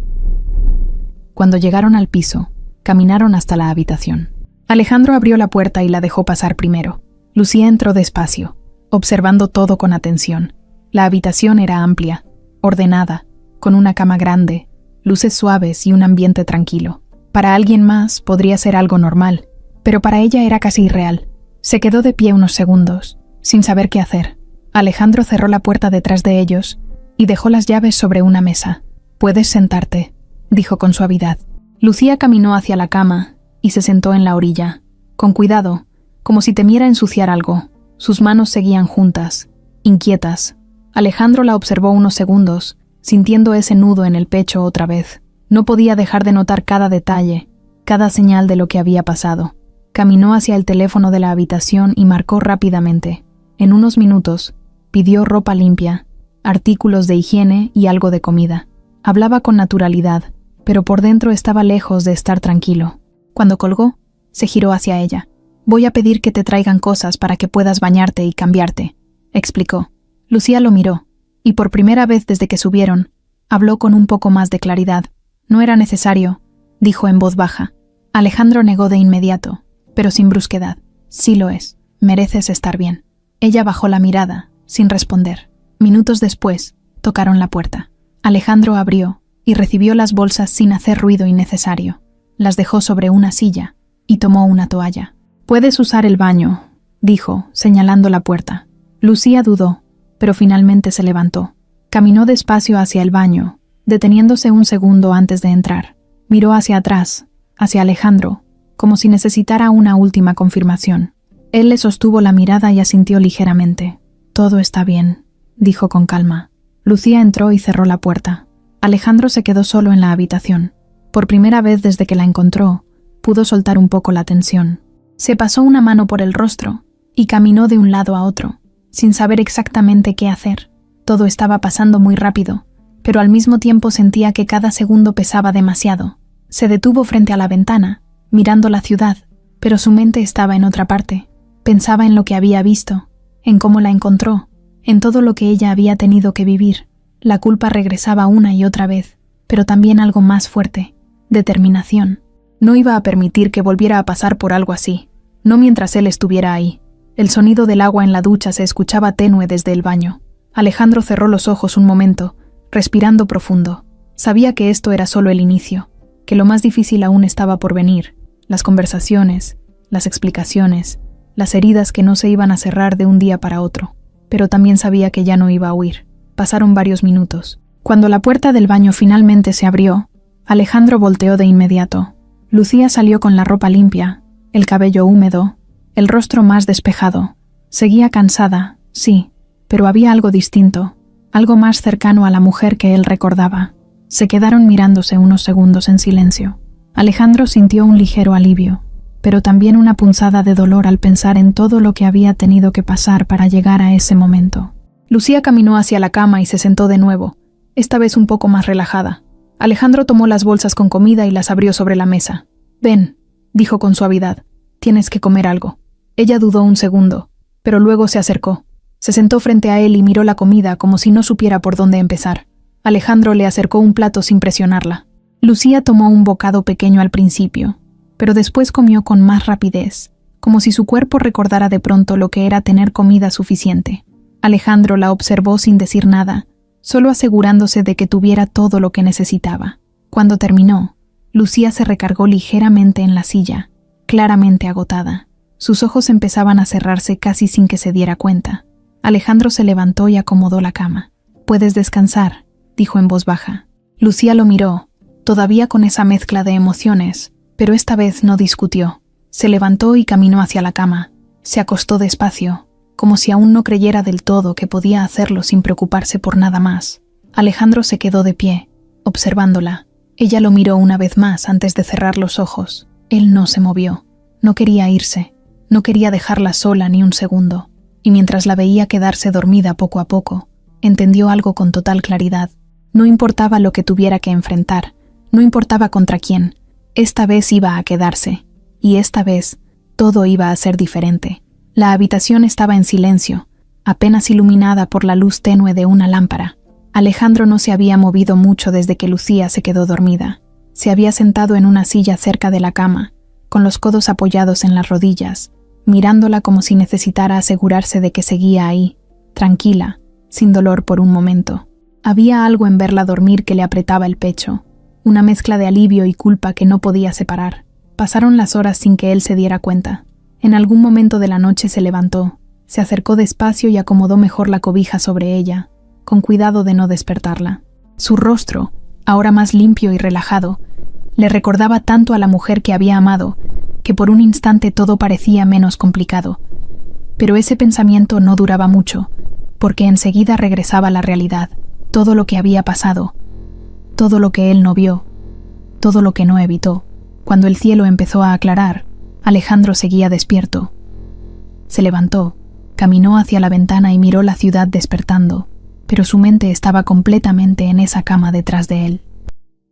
[SPEAKER 1] Cuando llegaron al piso, caminaron hasta la habitación. Alejandro abrió la puerta y la dejó pasar primero. Lucía entró despacio, observando todo con atención. La habitación era amplia, ordenada, con una cama grande, luces suaves y un ambiente tranquilo. Para alguien más podría ser algo normal, pero para ella era casi irreal. Se quedó de pie unos segundos, sin saber qué hacer. Alejandro cerró la puerta detrás de ellos y dejó las llaves sobre una mesa. «Puedes sentarte», dijo con suavidad. Lucía caminó hacia la cama y se sentó en la orilla, con cuidado, como si temiera ensuciar algo. Sus manos seguían juntas, inquietas. Alejandro la observó unos segundos, sintiendo ese nudo en el pecho otra vez. No podía dejar de notar cada detalle, cada señal de lo que había pasado. Caminó hacia el teléfono de la habitación y marcó rápidamente. En unos minutos, pidió ropa limpia, artículos de higiene y algo de comida. Hablaba con naturalidad, pero por dentro estaba lejos de estar tranquilo. Cuando colgó, se giró hacia ella. «Voy a pedir que te traigan cosas para que puedas bañarte y cambiarte», explicó. Lucía lo miró, y por primera vez desde que subieron, habló con un poco más de claridad. «No era necesario», dijo en voz baja. Alejandro negó de inmediato, pero sin brusquedad. «Sí lo es. Mereces estar bien». Ella bajó la mirada, sin responder. Minutos después, tocaron la puerta. Alejandro abrió y recibió las bolsas sin hacer ruido innecesario. Las dejó sobre una silla y tomó una toalla. «Puedes usar el baño», dijo, señalando la puerta. Lucía dudó, pero finalmente se levantó. Caminó despacio hacia el baño, deteniéndose un segundo antes de entrar. Miró hacia atrás, hacia Alejandro, como si necesitara una última confirmación. Él le sostuvo la mirada y asintió ligeramente. «Todo está bien», dijo con calma. Lucía entró y cerró la puerta. Alejandro se quedó solo en la habitación. Por primera vez desde que la encontró, pudo soltar un poco la tensión. Se pasó una mano por el rostro y caminó de un lado a otro, sin saber exactamente qué hacer. Todo estaba pasando muy rápido, pero al mismo tiempo sentía que cada segundo pesaba demasiado. Se detuvo frente a la ventana, mirando la ciudad, pero su mente estaba en otra parte. Pensaba en lo que había visto, en cómo la encontró, en todo lo que ella había tenido que vivir. La culpa regresaba una y otra vez, pero también algo más fuerte: determinación. No iba a permitir que volviera a pasar por algo así, no mientras él estuviera ahí. El sonido del agua en la ducha se escuchaba tenue desde el baño. Alejandro cerró los ojos un momento, respirando profundo. Sabía que esto era solo el inicio, que lo más difícil aún estaba por venir: las conversaciones, las explicaciones, las heridas que no se iban a cerrar de un día para otro. Pero también sabía que ya no iba a huir. Pasaron varios minutos. Cuando la puerta del baño finalmente se abrió, Alejandro volteó de inmediato. Lucía salió con la ropa limpia, el cabello húmedo, el rostro más despejado. Seguía cansada, sí, pero había algo distinto, algo más cercano a la mujer que él recordaba. Se quedaron mirándose unos segundos en silencio. Alejandro sintió un ligero alivio. pero también una punzada de dolor al pensar en todo lo que había tenido que pasar para llegar a ese momento. Lucía caminó hacia la cama y se sentó de nuevo, esta vez un poco más relajada. Alejandro tomó las bolsas con comida y las abrió sobre la mesa. «Ven», dijo con suavidad, «tienes que comer algo». Ella dudó un segundo, pero luego se acercó. Se sentó frente a él y miró la comida como si no supiera por dónde empezar. Alejandro le acercó un plato sin presionarla. Lucía tomó un bocado pequeño al principio, pero después comió con más rapidez, como si su cuerpo recordara de pronto lo que era tener comida suficiente. Alejandro la observó sin decir nada, solo asegurándose de que tuviera todo lo que necesitaba. Cuando terminó, Lucía se recargó ligeramente en la silla, claramente agotada. Sus ojos empezaban a cerrarse casi sin que se diera cuenta. Alejandro se levantó y acomodó la cama. «Puedes descansar», dijo en voz baja. Lucía lo miró, todavía con esa mezcla de emociones, pero esta vez no discutió. Se levantó y caminó hacia la cama. Se acostó despacio, como si aún no creyera del todo que podía hacerlo sin preocuparse por nada más. Alejandro se quedó de pie, observándola. Ella lo miró una vez más antes de cerrar los ojos. Él no se movió. No quería irse. No quería dejarla sola ni un segundo. Y mientras la veía quedarse dormida poco a poco, entendió algo con total claridad. No importaba lo que tuviera que enfrentar, no importaba contra quién. Esta vez iba a quedarse. Y esta vez, todo iba a ser diferente. La habitación estaba en silencio, apenas iluminada por la luz tenue de una lámpara. Alejandro no se había movido mucho desde que Lucía se quedó dormida. Se había sentado en una silla cerca de la cama, con los codos apoyados en las rodillas, mirándola como si necesitara asegurarse de que seguía ahí, tranquila, sin dolor por un momento. Había algo en verla dormir que le apretaba el pecho, una mezcla de alivio y culpa que no podía separar. Pasaron las horas sin que él se diera cuenta. En algún momento de la noche se levantó, se acercó despacio y acomodó mejor la cobija sobre ella, con cuidado de no despertarla. Su rostro, ahora más limpio y relajado, le recordaba tanto a la mujer que había amado, que por un instante todo parecía menos complicado. Pero ese pensamiento no duraba mucho, porque enseguida regresaba la realidad, todo lo que había pasado, todo lo que él no vio, todo lo que no evitó. Cuando el cielo empezó a aclarar, Alejandro seguía despierto. Se levantó, caminó hacia la ventana y miró la ciudad despertando, pero su mente estaba completamente en esa cama detrás de él.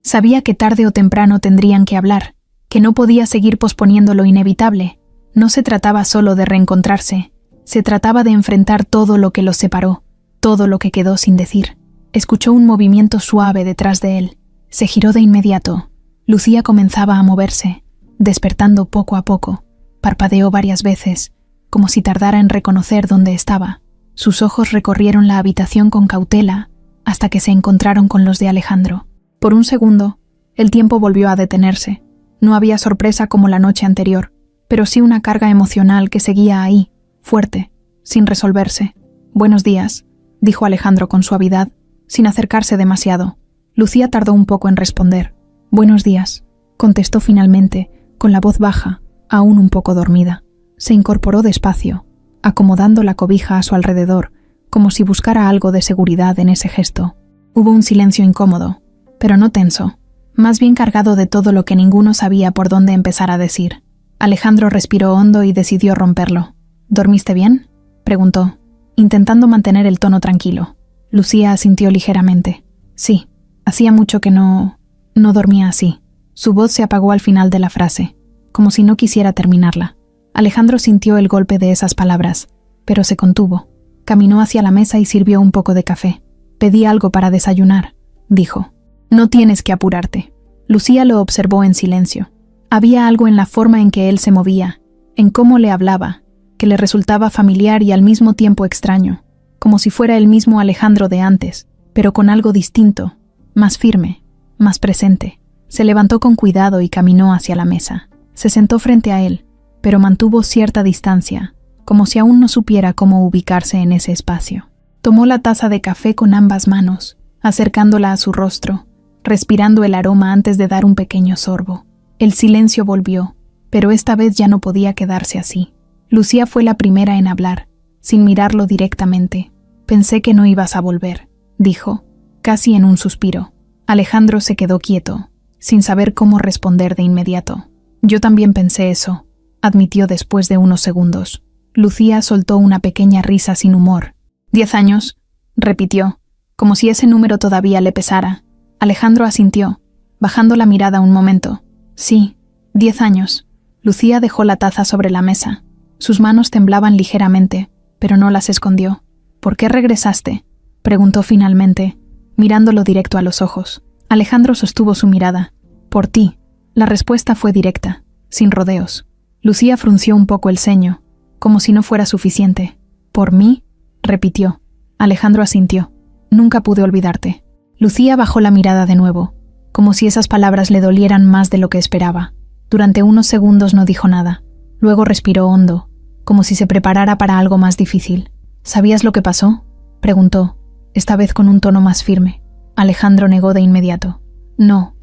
[SPEAKER 1] Sabía que tarde o temprano tendrían que hablar, que no podía seguir posponiendo lo inevitable. No se trataba solo de reencontrarse, se trataba de enfrentar todo lo que los separó, todo lo que quedó sin decir. Escuchó un movimiento suave detrás de él. Se giró de inmediato. Lucía comenzaba a moverse, despertando poco a poco. Parpadeó varias veces, como si tardara en reconocer dónde estaba. Sus ojos recorrieron la habitación con cautela hasta que se encontraron con los de Alejandro. Por un segundo, el tiempo volvió a detenerse. No había sorpresa como la noche anterior, pero sí una carga emocional que seguía ahí, fuerte, sin resolverse. «Buenos días», dijo Alejandro con suavidad, sin acercarse demasiado. Lucía tardó un poco en responder. «Buenos días», contestó finalmente, con la voz baja, aún un poco dormida. Se incorporó despacio, acomodando la cobija a su alrededor, como si buscara algo de seguridad en ese gesto. Hubo un silencio incómodo, pero no tenso, más bien cargado de todo lo que ninguno sabía por dónde empezar a decir. Alejandro respiró hondo y decidió romperlo. «¿Dormiste bien?», preguntó, intentando mantener el tono tranquilo. Lucía asintió ligeramente. «Sí, hacía mucho que no dormía así». Su voz se apagó al final de la frase, como si no quisiera terminarla. Alejandro sintió el golpe de esas palabras, pero se contuvo. Caminó hacia la mesa y sirvió un poco de café. «Pedí algo para desayunar», dijo. «No tienes que apurarte». Lucía lo observó en silencio. Había algo en la forma en que él se movía, en cómo le hablaba, que le resultaba familiar y al mismo tiempo extraño, como si fuera el mismo Alejandro de antes, pero con algo distinto, más firme, más presente. Se levantó con cuidado y caminó hacia la mesa. Se sentó frente a él, pero mantuvo cierta distancia, como si aún no supiera cómo ubicarse en ese espacio. Tomó la taza de café con ambas manos, acercándola a su rostro, respirando el aroma antes de dar un pequeño sorbo. El silencio volvió, pero esta vez ya no podía quedarse así. Lucía fue la primera en hablar, sin mirarlo directamente. «Pensé que no ibas a volver», dijo, casi en un suspiro. Alejandro se quedó quieto, sin saber cómo responder de inmediato. «Yo también pensé eso», admitió después de unos segundos. Lucía soltó una pequeña risa sin humor. 10 años, repitió, como si ese número todavía le pesara. Alejandro asintió, bajando la mirada un momento. Sí, 10 años. Lucía dejó la taza sobre la mesa. Sus manos temblaban ligeramente, pero no las escondió. ¿Por qué regresaste?, preguntó finalmente, mirándolo directo a los ojos. Alejandro sostuvo su mirada. Por ti. La respuesta fue directa, sin rodeos. Lucía frunció un poco el ceño, como si no fuera suficiente. ¿Por mí?, repitió. Alejandro asintió. Nunca pude olvidarte. Lucía bajó la mirada de nuevo, como si esas palabras le dolieran más de lo que esperaba. Durante unos segundos no dijo nada. Luego respiró hondo, como si se preparara para algo más difícil. ¿Sabías lo que pasó?, preguntó, esta vez con un tono más firme. Alejandro negó de inmediato. No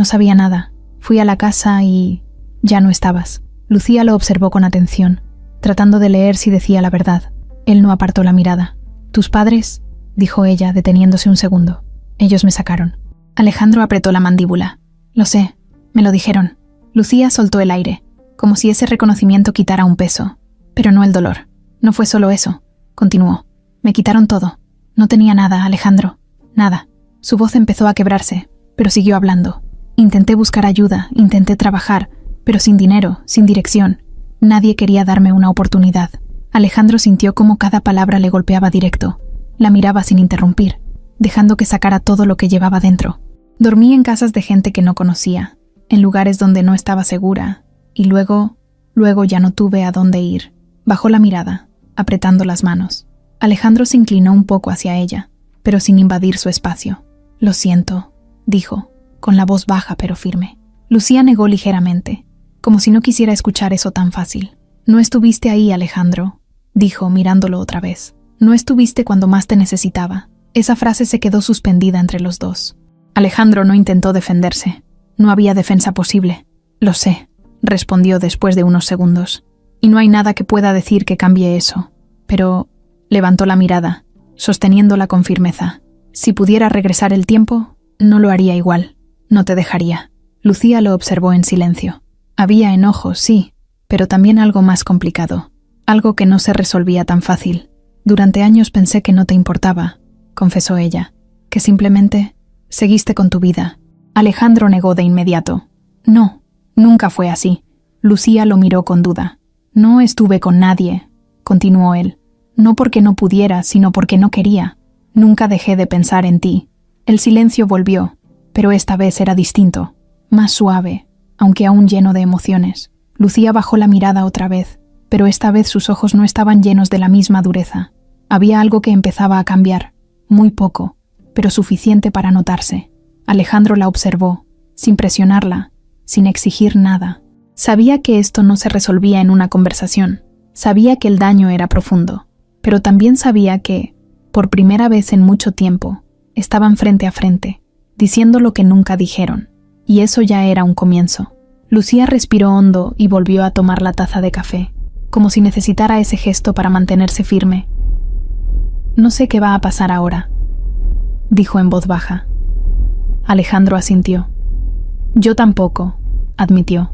[SPEAKER 1] sabía nada. Fui a la casa y... ya no estabas. Lucía lo observó con atención, tratando de leer si decía la verdad. Él no apartó la mirada. ¿Tus padres?, dijo ella, deteniéndose un segundo. Ellos me sacaron. Alejandro apretó la mandíbula. Lo sé, me lo dijeron. Lucía soltó el aire, como si ese reconocimiento quitara un peso. Pero no el dolor. No fue solo eso, continuó. Me quitaron todo. No tenía nada, Alejandro. Nada. Su voz empezó a quebrarse, pero siguió hablando. Intenté buscar ayuda, intenté trabajar, pero sin dinero, sin dirección. Nadie quería darme una oportunidad. Alejandro sintió cómo cada palabra le golpeaba directo. La miraba sin interrumpir, dejando que sacara todo lo que llevaba dentro. Dormí en casas de gente que no conocía, en lugares donde no estaba segura, y luego ya no tuve a dónde ir. Bajó la mirada, apretando las manos. Alejandro se inclinó un poco hacia ella, pero sin invadir su espacio. Lo siento, dijo, con la voz baja pero firme. Lucía negó ligeramente, como si no quisiera escuchar eso tan fácil. No estuviste ahí, Alejandro, dijo, mirándolo otra vez. No estuviste cuando más te necesitaba. Esa frase se quedó suspendida entre los dos. Alejandro no intentó defenderse. No había defensa posible. Lo sé, respondió después de unos segundos. Y no hay nada que pueda decir que cambie eso. Pero levantó la mirada, sosteniéndola con firmeza. Si pudiera regresar el tiempo, no lo haría igual. No te dejaría. Lucía lo observó en silencio. Había enojo, sí, pero también algo más complicado. Algo que no se resolvía tan fácil. Durante años pensé que no te importaba, confesó ella, que simplemente seguiste con tu vida. Alejandro negó de inmediato. No, nunca fue así. Lucía lo miró con duda. No estuve con nadie, continuó él. No porque no pudiera, sino porque no quería. Nunca dejé de pensar en ti. El silencio volvió, pero esta vez era distinto, más suave, aunque aún lleno de emociones. Lucía bajó la mirada otra vez, pero esta vez sus ojos no estaban llenos de la misma dureza. Había algo que empezaba a cambiar, muy poco, pero suficiente para notarse. Alejandro la observó, sin presionarla, sin exigir nada. Sabía que esto no se resolvía en una conversación. Sabía que el daño era profundo, pero también sabía que, por primera vez en mucho tiempo, estaban frente a frente, diciendo lo que nunca dijeron, y eso ya era un comienzo. Lucía respiró hondo y volvió a tomar la taza de café, como si necesitara ese gesto para mantenerse firme. No sé qué va a pasar ahora, dijo en voz baja. Alejandro asintió. Yo tampoco, admitió.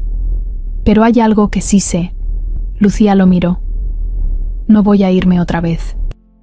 [SPEAKER 1] Pero hay algo que sí sé. Lucía lo miró. No voy a irme otra vez.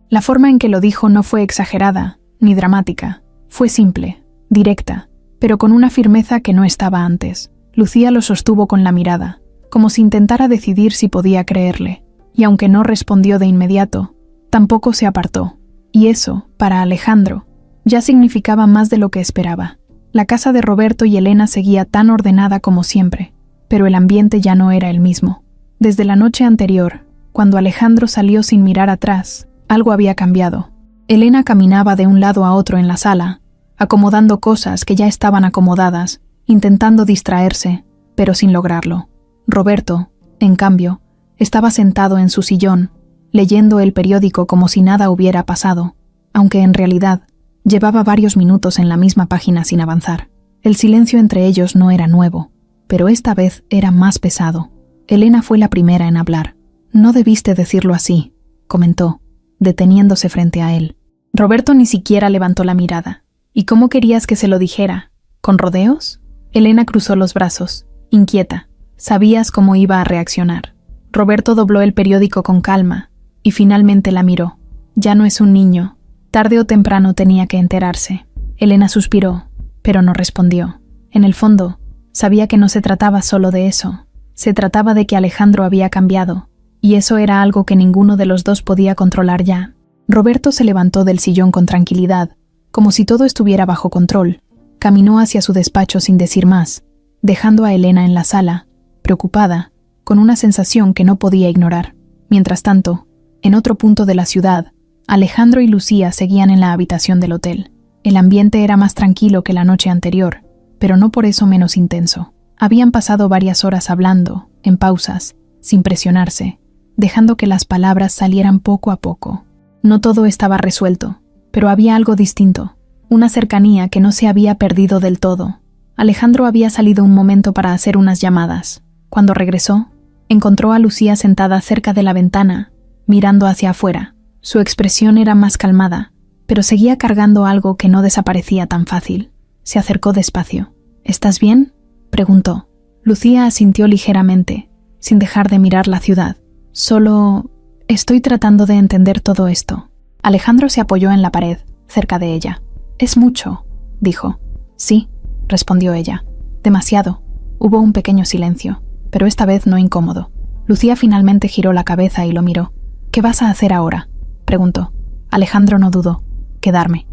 [SPEAKER 1] La forma en que lo dijo no fue exagerada, ni dramática. Fue simple, directa, pero con una firmeza que no estaba antes. Lucía lo sostuvo con la mirada, como si intentara decidir si podía creerle, y aunque no respondió de inmediato, tampoco se apartó. Y eso, para Alejandro, ya significaba más de lo que esperaba. La casa de Roberto y Elena seguía tan ordenada como siempre, pero el ambiente ya no era el mismo. Desde la noche anterior, cuando Alejandro salió sin mirar atrás, algo había cambiado. Elena caminaba de un lado a otro en la sala, acomodando cosas que ya estaban acomodadas, intentando distraerse, pero sin lograrlo. Roberto, en cambio, estaba sentado en su sillón, leyendo el periódico como si nada hubiera pasado, aunque en realidad llevaba varios minutos en la misma página sin avanzar. El silencio entre ellos no era nuevo, pero esta vez era más pesado. Elena fue la primera en hablar. No debiste decirlo así, comentó, deteniéndose frente a él. Roberto ni siquiera levantó la mirada. ¿Y cómo querías que se lo dijera? ¿Con rodeos? Elena cruzó los brazos, inquieta. Sabías cómo iba a reaccionar. Roberto dobló el periódico con calma y finalmente la miró. Ya no es un niño. Tarde o temprano tenía que enterarse. Elena suspiró, pero no respondió. En el fondo, sabía que no se trataba solo de eso. Se trataba de que Alejandro había cambiado, y eso era algo que ninguno de los dos podía controlar ya. Roberto se levantó del sillón con tranquilidad, como si todo estuviera bajo control. Caminó hacia su despacho sin decir más, dejando a Elena en la sala, preocupada, con una sensación que no podía ignorar. Mientras tanto, en otro punto de la ciudad, Alejandro y Lucía seguían en la habitación del hotel. El ambiente era más tranquilo que la noche anterior, pero no por eso menos intenso. Habían pasado varias horas hablando, en pausas, sin presionarse, dejando que las palabras salieran poco a poco. No todo estaba resuelto, pero había algo distinto, una cercanía que no se había perdido del todo. Alejandro había salido un momento para hacer unas llamadas. Cuando regresó, encontró a Lucía sentada cerca de la ventana, mirando hacia afuera. Su expresión era más calmada, pero seguía cargando algo que no desaparecía tan fácil. Se acercó despacio. «¿Estás bien?», preguntó. Lucía asintió ligeramente, sin dejar de mirar la ciudad. «Solo estoy tratando de entender todo esto». Alejandro se apoyó en la pared, cerca de ella. «Es mucho», dijo. «Sí», respondió ella. «Demasiado». Hubo un pequeño silencio, pero esta vez no incómodo. Lucía finalmente giró la cabeza y lo miró. «¿Qué vas a hacer ahora?», preguntó. Alejandro no dudó. «Quedarme».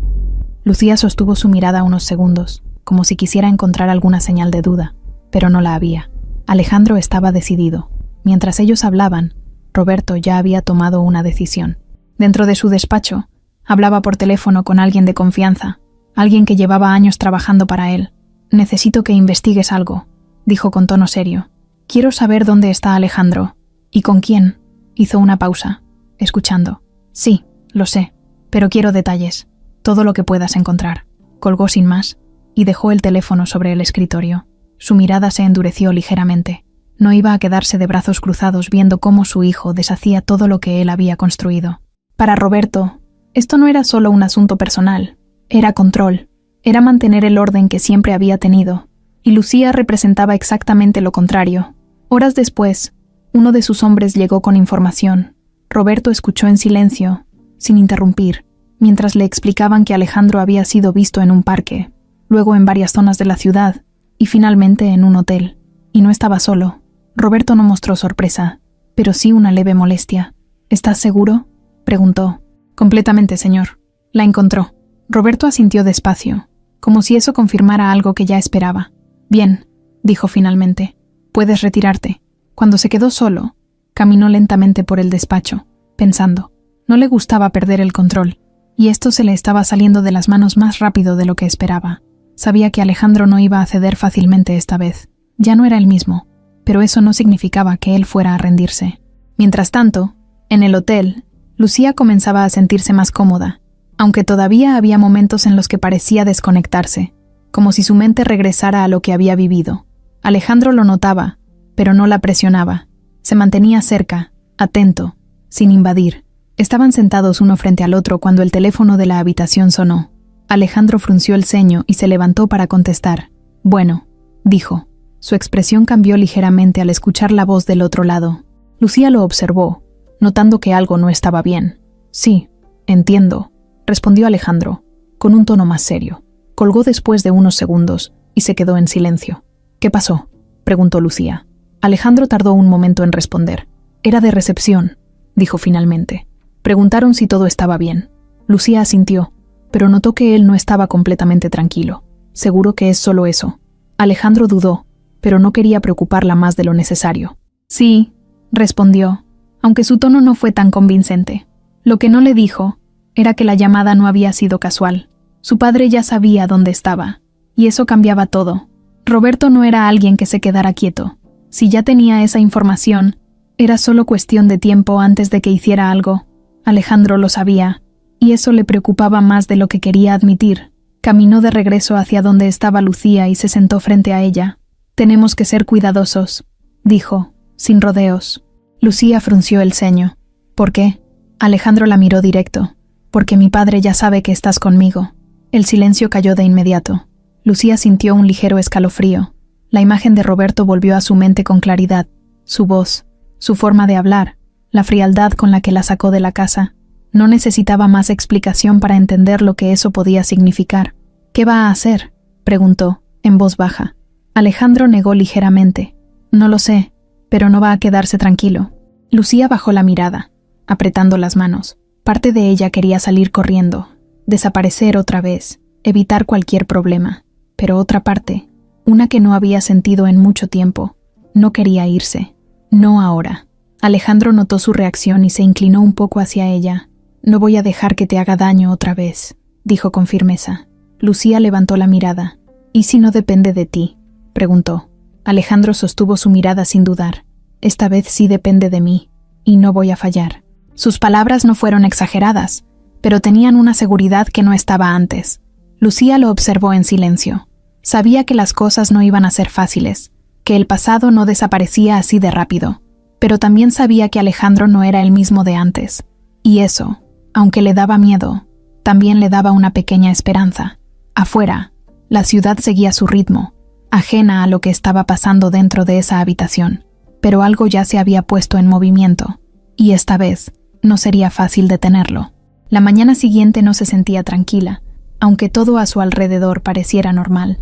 [SPEAKER 1] Lucía sostuvo su mirada unos segundos, como si quisiera encontrar alguna señal de duda, pero no la había. Alejandro estaba decidido. Mientras ellos hablaban, Roberto ya había tomado una decisión. Dentro de su despacho, hablaba por teléfono con alguien de confianza, alguien que llevaba años trabajando para él. «Necesito que investigues algo», dijo con tono serio. «Quiero saber dónde está Alejandro. ¿Y con quién?». Hizo una pausa, escuchando. «Sí, lo sé, pero quiero detalles. Todo lo que puedas encontrar». Colgó sin más y dejó el teléfono sobre el escritorio. Su mirada se endureció ligeramente. No iba a quedarse de brazos cruzados viendo cómo su hijo deshacía todo lo que él había construido. Para Roberto, esto no era solo un asunto personal. Era control. Era mantener el orden que siempre había tenido. Y Lucía representaba exactamente lo contrario. Horas después, uno de sus hombres llegó con información. Roberto escuchó en silencio, sin interrumpir, mientras le explicaban que Alejandro había sido visto en un parque, luego en varias zonas de la ciudad, y finalmente en un hotel. Y no estaba solo. Roberto no mostró sorpresa, pero sí una leve molestia. «¿Estás seguro?», preguntó. «Completamente, señor. La encontró». Roberto asintió despacio, como si eso confirmara algo que ya esperaba. «Bien», dijo finalmente. «Puedes retirarte». Cuando se quedó solo, caminó lentamente por el despacho, pensando. No le gustaba perder el control, y esto se le estaba saliendo de las manos más rápido de lo que esperaba. Sabía que Alejandro no iba a ceder fácilmente esta vez. Ya no era el mismo, pero eso no significaba que él fuera a rendirse. Mientras tanto, en el hotel, Lucía comenzaba a sentirse más cómoda, aunque todavía había momentos en los que parecía desconectarse, como si su mente regresara a lo que había vivido. Alejandro lo notaba, pero no la presionaba. Se mantenía cerca, atento, sin invadir. Estaban sentados uno frente al otro cuando el teléfono de la habitación sonó. Alejandro frunció el ceño y se levantó para contestar. «Bueno», dijo. Su expresión cambió ligeramente al escuchar la voz del otro lado. Lucía lo observó, notando que algo no estaba bien. «Sí, entiendo», respondió Alejandro, con un tono más serio. Colgó después de unos segundos y se quedó en silencio. «¿Qué pasó?», preguntó Lucía. Alejandro tardó un momento en responder. «Era de recepción», dijo finalmente. Preguntaron si todo estaba bien. Lucía asintió, pero notó que él no estaba completamente tranquilo. «Seguro que es solo eso». Alejandro dudó, pero no quería preocuparla más de lo necesario. «Sí», respondió, aunque su tono no fue tan convincente. Lo que no le dijo era que la llamada no había sido casual. Su padre ya sabía dónde estaba, y eso cambiaba todo. Roberto no era alguien que se quedara quieto. Si ya tenía esa información, era solo cuestión de tiempo antes de que hiciera algo. Alejandro lo sabía, y eso le preocupaba más de lo que quería admitir. Caminó de regreso hacia donde estaba Lucía y se sentó frente a ella. «Tenemos que ser cuidadosos», dijo, sin rodeos. Lucía frunció el ceño. «¿Por qué?». Alejandro la miró directo. «Porque mi padre ya sabe que estás conmigo». El silencio cayó de inmediato. Lucía sintió un ligero escalofrío. La imagen de Roberto volvió a su mente con claridad. Su voz, Su forma de hablar, la frialdad con la que la sacó de la casa, no necesitaba más explicación para entender lo que eso podía significar. «¿Qué va a hacer?», preguntó, en voz baja. Alejandro negó ligeramente. «No lo sé, pero no va a quedarse tranquilo». Lucía bajó la mirada, apretando las manos. Parte de ella quería salir corriendo, desaparecer otra vez, evitar cualquier problema. Pero otra parte, una que no había sentido en mucho tiempo, no quería irse. No ahora. Alejandro notó su reacción y se inclinó un poco hacia ella. «No voy a dejar que te haga daño otra vez», dijo con firmeza. Lucía levantó la mirada. «¿Y si no depende de ti?», preguntó. Alejandro sostuvo su mirada sin dudar. «Esta vez sí depende de mí, y no voy a fallar». Sus palabras no fueron exageradas, pero tenían una seguridad que no estaba antes. Lucía lo observó en silencio. Sabía que las cosas no iban a ser fáciles, que el pasado no desaparecía así de rápido, pero también sabía que Alejandro no era el mismo de antes. Y eso, aunque le daba miedo, también le daba una pequeña esperanza. Afuera, la ciudad seguía su ritmo, ajena a lo que estaba pasando dentro de esa habitación, pero algo ya se había puesto en movimiento, y esta vez no sería fácil detenerlo. La mañana siguiente no se sentía tranquila, aunque todo a su alrededor pareciera normal.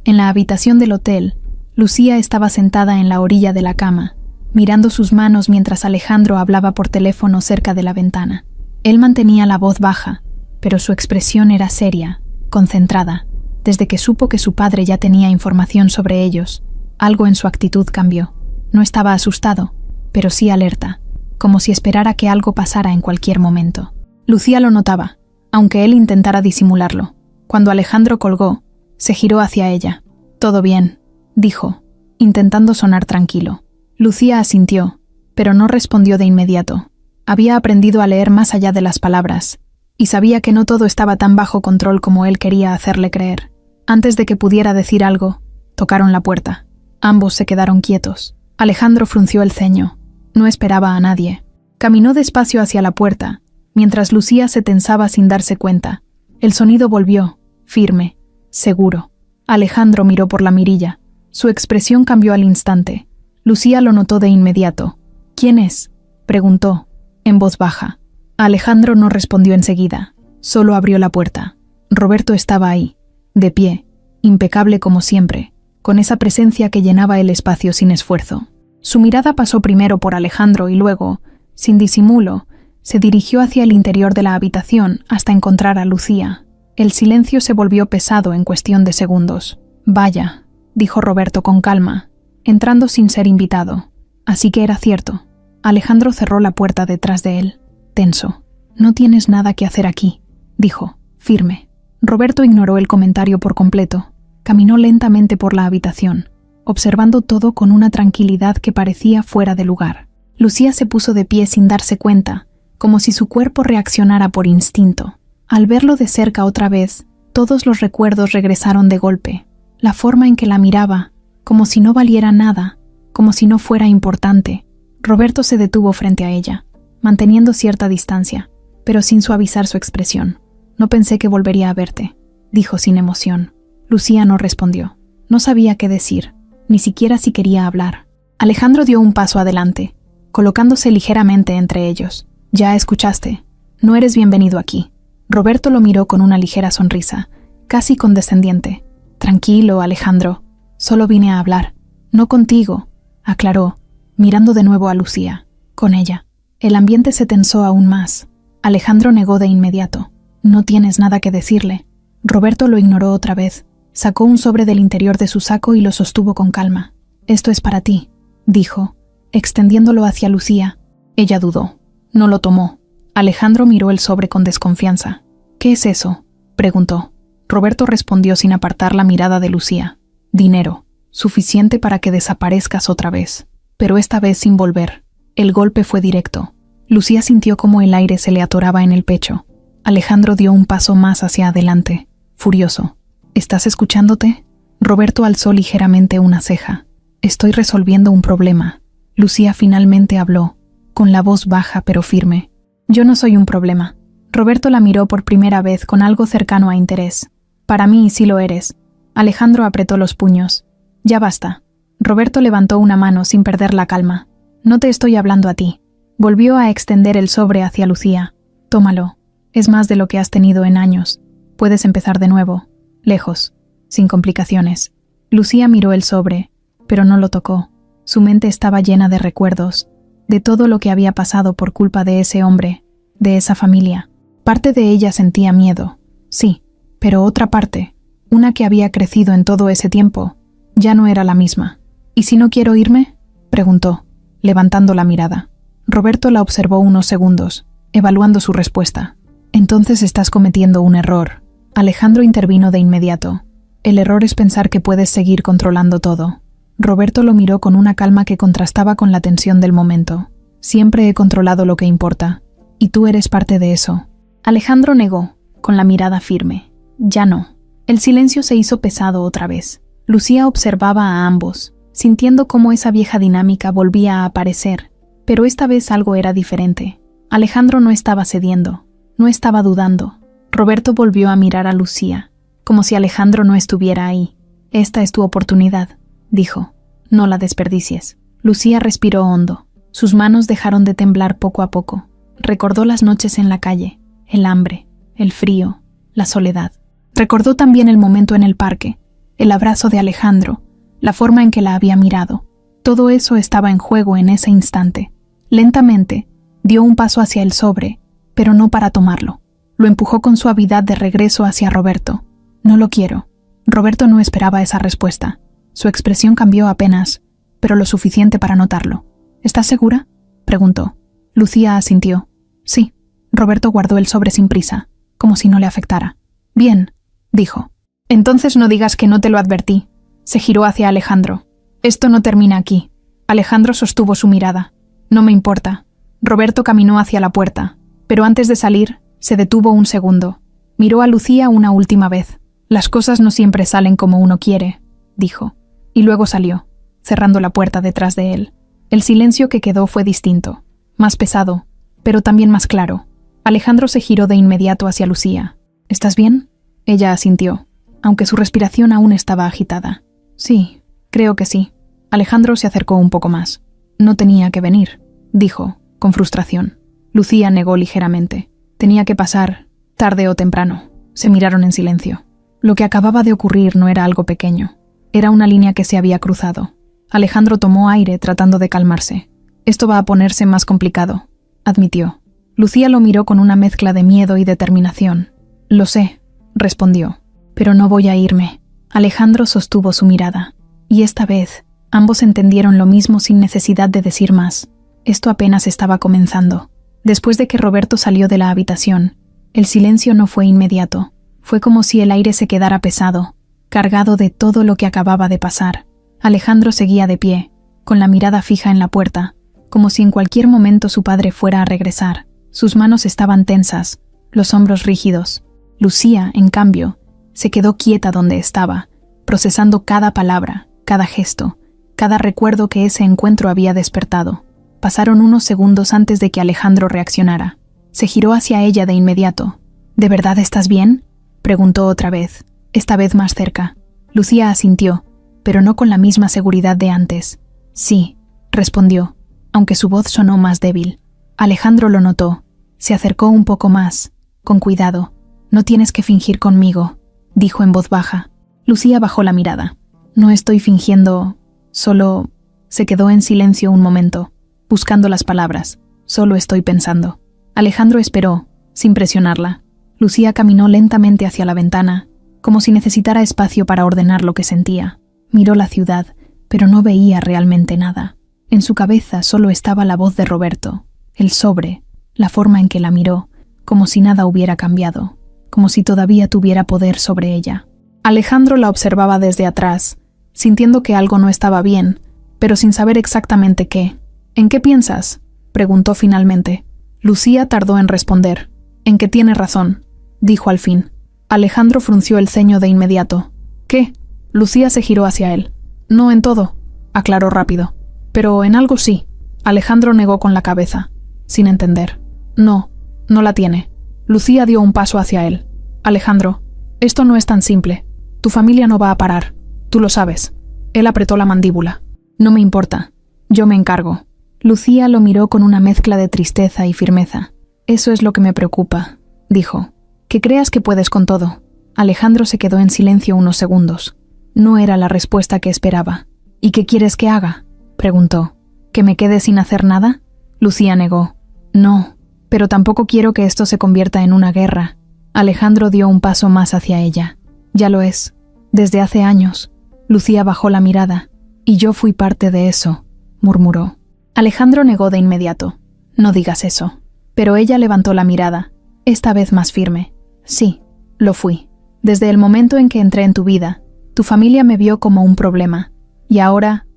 [SPEAKER 1] En la habitación del hotel, Lucía estaba sentada en la orilla de la cama, mirando sus manos mientras Alejandro hablaba por teléfono cerca de la ventana. Él mantenía la voz baja, pero su expresión era seria, concentrada. Desde que supo que su padre ya tenía información sobre ellos, algo en su actitud cambió. No estaba asustado, pero sí alerta, como si esperara que algo pasara en cualquier momento. Lucía lo notaba, aunque él intentara disimularlo. Cuando Alejandro colgó, se giró hacia ella. «Todo bien», dijo, intentando sonar tranquilo. Lucía asintió, pero no respondió de inmediato. Había aprendido a leer más allá de las palabras, y sabía que no todo estaba tan bajo control como él quería hacerle creer. Antes de que pudiera decir algo, tocaron la puerta. Ambos se quedaron quietos. Alejandro frunció el ceño. No esperaba a nadie. Caminó despacio hacia la puerta, mientras Lucía se tensaba sin darse cuenta. El sonido volvió, firme, seguro. Alejandro miró por la mirilla. Su expresión cambió al instante. Lucía lo notó de inmediato. «¿Quién es?», preguntó, en voz baja. Alejandro no respondió enseguida. Solo abrió la puerta. Roberto estaba ahí, de pie, impecable como siempre, con esa presencia que llenaba el espacio sin esfuerzo. Su mirada pasó primero por Alejandro y luego, sin disimulo, se dirigió hacia el interior de la habitación hasta encontrar a Lucía. El silencio se volvió pesado en cuestión de segundos. «Vaya», dijo Roberto con calma, entrando sin ser invitado. Así que era cierto. Alejandro cerró la puerta detrás de él, tenso. «No tienes nada que hacer aquí», dijo, firme. Roberto ignoró el comentario por completo. Caminó lentamente por la habitación, observando todo con una tranquilidad que parecía fuera de lugar. Lucía se puso de pie sin darse cuenta, como si su cuerpo reaccionara por instinto. Al verlo de cerca otra vez, todos los recuerdos regresaron de golpe. La forma en que la miraba, como si no valiera nada, como si no fuera importante. Roberto se detuvo frente a ella, manteniendo cierta distancia, pero sin suavizar su expresión. «No pensé que volvería a verte», dijo sin emoción. Lucía no respondió. No sabía qué decir, ni siquiera si quería hablar. Alejandro dio un paso adelante, colocándose ligeramente entre ellos. «Ya escuchaste. No eres bienvenido aquí». Roberto lo miró con una ligera sonrisa, casi condescendiente. «Tranquilo, Alejandro. Solo vine a hablar. No contigo», aclaró, mirando de nuevo a Lucía. «Con ella». El ambiente se tensó aún más. Alejandro negó de inmediato. «No tienes nada que decirle». Roberto lo ignoró otra vez. Sacó un sobre del interior de su saco y lo sostuvo con calma. «Esto es para ti», dijo, extendiéndolo hacia Lucía. Ella dudó. No lo tomó. Alejandro miró el sobre con desconfianza. «¿Qué es eso?», preguntó. Roberto respondió sin apartar la mirada de Lucía. «Dinero, suficiente para que desaparezcas otra vez, pero esta vez sin volver». El golpe fue directo. Lucía sintió como el aire se le atoraba en el pecho. Alejandro dio un paso más hacia adelante, furioso. «¿Estás escuchándote?». Roberto alzó ligeramente una ceja. «Estoy resolviendo un problema». Lucía finalmente habló, con la voz baja pero firme. «Yo no soy un problema». Roberto la miró por primera vez con algo cercano a interés. «Para mí sí lo eres». Alejandro apretó los puños. «Ya basta. Roberto levantó una mano sin perder la calma. No te estoy hablando a ti. Volvió a extender el sobre hacia Lucía. Tómalo. Es más de lo que has tenido en años. Puedes empezar de nuevo. Lejos. Sin complicaciones. Lucía miró el sobre, pero no lo tocó. Su mente estaba llena de recuerdos, de todo lo que había pasado por culpa de ese hombre, de esa familia. Parte de ella sentía miedo, sí, pero otra parte, una que había crecido en todo ese tiempo, ya no era la misma. ¿Y si no quiero irme?, preguntó, levantando la mirada. Roberto la observó unos segundos, evaluando su respuesta. Entonces estás cometiendo un error. Alejandro intervino de inmediato. El error es pensar que puedes seguir controlando todo. Roberto lo miró con una calma que contrastaba con la tensión del momento. Siempre he controlado lo que importa, y tú eres parte de eso. Alejandro negó, con la mirada firme. Ya no. El silencio se hizo pesado otra vez. Lucía observaba a ambos, sintiendo cómo esa vieja dinámica volvía a aparecer, pero esta vez algo era diferente. Alejandro no estaba cediendo, no estaba dudando. Roberto volvió a mirar a Lucía, como si Alejandro no estuviera ahí. Esta es tu oportunidad, dijo. No la desperdicies. Lucía respiró hondo. Sus manos dejaron de temblar poco a poco. Recordó las noches en la calle, el hambre, el frío, la soledad. Recordó también el momento en el parque, el abrazo de Alejandro, la forma en que la había mirado. Todo eso estaba en juego en ese instante. Lentamente, dio un paso hacia el sobre, pero no para tomarlo. Lo empujó con suavidad de regreso hacia Roberto. No lo quiero. Roberto no esperaba esa respuesta. Su expresión cambió apenas, pero lo suficiente para notarlo. ¿Estás segura?, preguntó. Lucía asintió. Sí. Roberto guardó el sobre sin prisa, como si no le afectara. Bien, dijo. Entonces no digas que no te lo advertí. Se giró hacia Alejandro. Esto no termina aquí. Alejandro sostuvo su mirada. No me importa. Roberto caminó hacia la puerta, pero antes de salir, se detuvo un segundo. Miró a Lucía una última vez. Las cosas no siempre salen como uno quiere, dijo. Y luego salió, cerrando la puerta detrás de él. El silencio que quedó fue distinto, más pesado, pero también más claro. Alejandro se giró de inmediato hacia Lucía. ¿Estás bien?, ella asintió, aunque su respiración aún estaba agitada. Sí, creo que sí. Alejandro se acercó un poco más. No tenía que venir, dijo, con frustración. Lucía negó ligeramente. Tenía que pasar, tarde o temprano. Se miraron en silencio. Lo que acababa de ocurrir no era algo pequeño. Era una línea que se había cruzado. Alejandro tomó aire tratando de calmarse. Esto va a ponerse más complicado, admitió. Lucía lo miró con una mezcla de miedo y determinación. Lo sé, respondió, pero no voy a irme. Alejandro sostuvo su mirada. Y esta vez, ambos entendieron lo mismo sin necesidad de decir más. Esto apenas estaba comenzando. Después de que Roberto salió de la habitación, el silencio no fue inmediato. Fue como si el aire se quedara pesado, cargado de todo lo que acababa de pasar. Alejandro seguía de pie, con la mirada fija en la puerta, como si en cualquier momento su padre fuera a regresar. Sus manos estaban tensas, los hombros rígidos. Lucía, en cambio, se quedó quieta donde estaba, procesando cada palabra, cada gesto, cada recuerdo que ese encuentro había despertado. Pasaron unos segundos antes de que Alejandro reaccionara. Se giró hacia ella de inmediato. ¿De verdad estás bien?, preguntó otra vez, esta vez más cerca. Lucía asintió, pero no con la misma seguridad de antes. Sí, respondió, aunque su voz sonó más débil. Alejandro lo notó. Se acercó un poco más, con cuidado. No tienes que fingir conmigo, dijo en voz baja. Lucía bajó la mirada. No estoy fingiendo, solo... Se quedó en silencio un momento, buscando las palabras. Solo estoy pensando. Alejandro esperó, sin presionarla. Lucía caminó lentamente hacia la ventana, como si necesitara espacio para ordenar lo que sentía. Miró la ciudad, pero no veía realmente nada. En su cabeza solo estaba la voz de Roberto, el sobre, la forma en que la miró, como si nada hubiera cambiado, como si todavía tuviera poder sobre ella. Alejandro la observaba desde atrás, sintiendo que algo no estaba bien, pero sin saber exactamente qué. ¿En qué piensas?, preguntó finalmente. Lucía tardó en responder. En que tiene razón, dijo al fin. Alejandro frunció el ceño de inmediato. ¿Qué? Lucía se giró hacia él. No en todo, aclaró rápido. Pero en algo sí. Alejandro negó con la cabeza, sin entender. No, no la tiene. Lucía dio un paso hacia él. Alejandro, esto no es tan simple. Tu familia no va a parar. Tú lo sabes. Él apretó la mandíbula. No me importa. Yo me encargo. Lucía lo miró con una mezcla de tristeza y firmeza. Eso es lo que me preocupa, dijo. Que creas que puedes con todo. Alejandro se quedó en silencio unos segundos. No era la respuesta que esperaba. ¿Y qué quieres que haga?, preguntó. ¿Que me quede sin hacer nada? Lucía negó. No, pero tampoco quiero que esto se convierta en una guerra. Alejandro dio un paso más hacia ella. Ya lo es. Desde hace años. Lucía bajó la mirada. Y yo fui parte de eso, murmuró. Alejandro negó de inmediato. No digas eso. Pero ella levantó la mirada, esta vez más firme. Sí, lo fui. Desde el momento en que entré en tu vida, tu familia me vio como un problema. Y ahora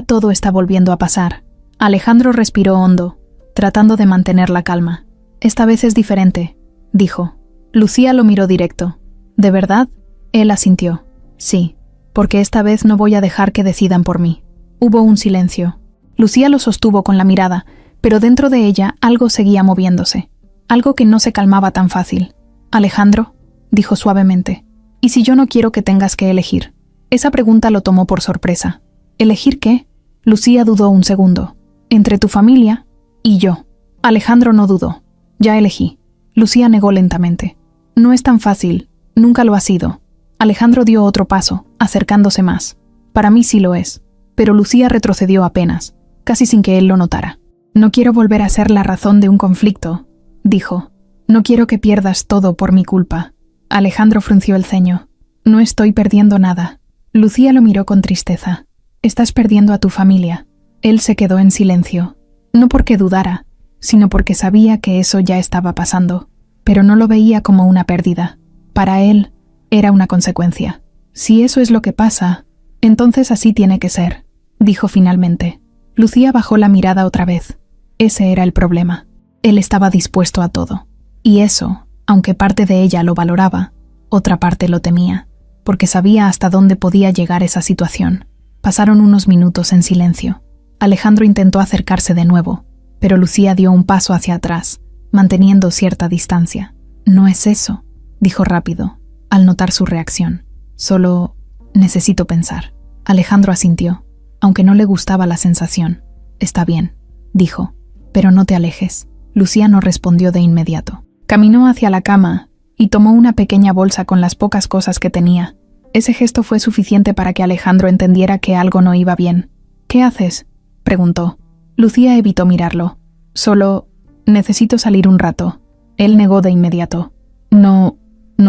[SPEAKER 1] todo está volviendo a pasar. Alejandro respiró hondo, tratando de mantener la calma. Esta vez es diferente, dijo. Lucía lo miró directo. ¿De verdad? Él asintió. Sí, porque esta vez no voy a dejar que decidan por mí. Hubo un silencio. Lucía lo sostuvo con la mirada, pero dentro de ella algo seguía moviéndose. Algo que no se calmaba tan fácil. Alejandro, dijo suavemente, ¿y si yo no quiero que tengas que elegir? Esa pregunta lo tomó por sorpresa. ¿Elegir qué? Lucía dudó un segundo. Entre tu familia y yo. Alejandro no dudó. Ya elegí. Lucía negó lentamente. No es tan fácil. Nunca lo ha sido. Alejandro dio otro paso, acercándose más. Para mí sí lo es. Pero Lucía retrocedió apenas, casi sin que él lo notara. No quiero volver a ser la razón de un conflicto, dijo. No quiero que pierdas todo por mi culpa. Alejandro frunció el ceño. No estoy perdiendo nada. Lucía lo miró con tristeza. Estás perdiendo a tu familia. Él se quedó en silencio. No porque dudara, sino porque sabía que eso ya estaba pasando. Pero no lo veía como una pérdida. Para él, era una consecuencia. Si eso es lo que pasa, entonces así tiene que ser, dijo finalmente. Lucía bajó la mirada otra vez. Ese era el problema. Él estaba dispuesto a todo. Y eso, aunque parte de ella lo valoraba, otra parte lo temía, porque sabía hasta dónde podía llegar esa situación. Pasaron unos minutos en silencio. Alejandro intentó acercarse de nuevo, pero Lucía dio un paso hacia atrás, manteniendo cierta distancia. No es eso, dijo rápido, al notar su reacción. Solo necesito pensar. Alejandro asintió, aunque no le gustaba la sensación. Está bien, dijo, pero no te alejes. Lucía no respondió de inmediato. Caminó hacia la cama y tomó una pequeña bolsa con las pocas cosas que tenía. Ese gesto fue suficiente para que Alejandro entendiera que algo no iba bien. ¿Qué haces?, preguntó. Lucía evitó mirarlo. Solo necesito salir un rato. Él negó de inmediato. No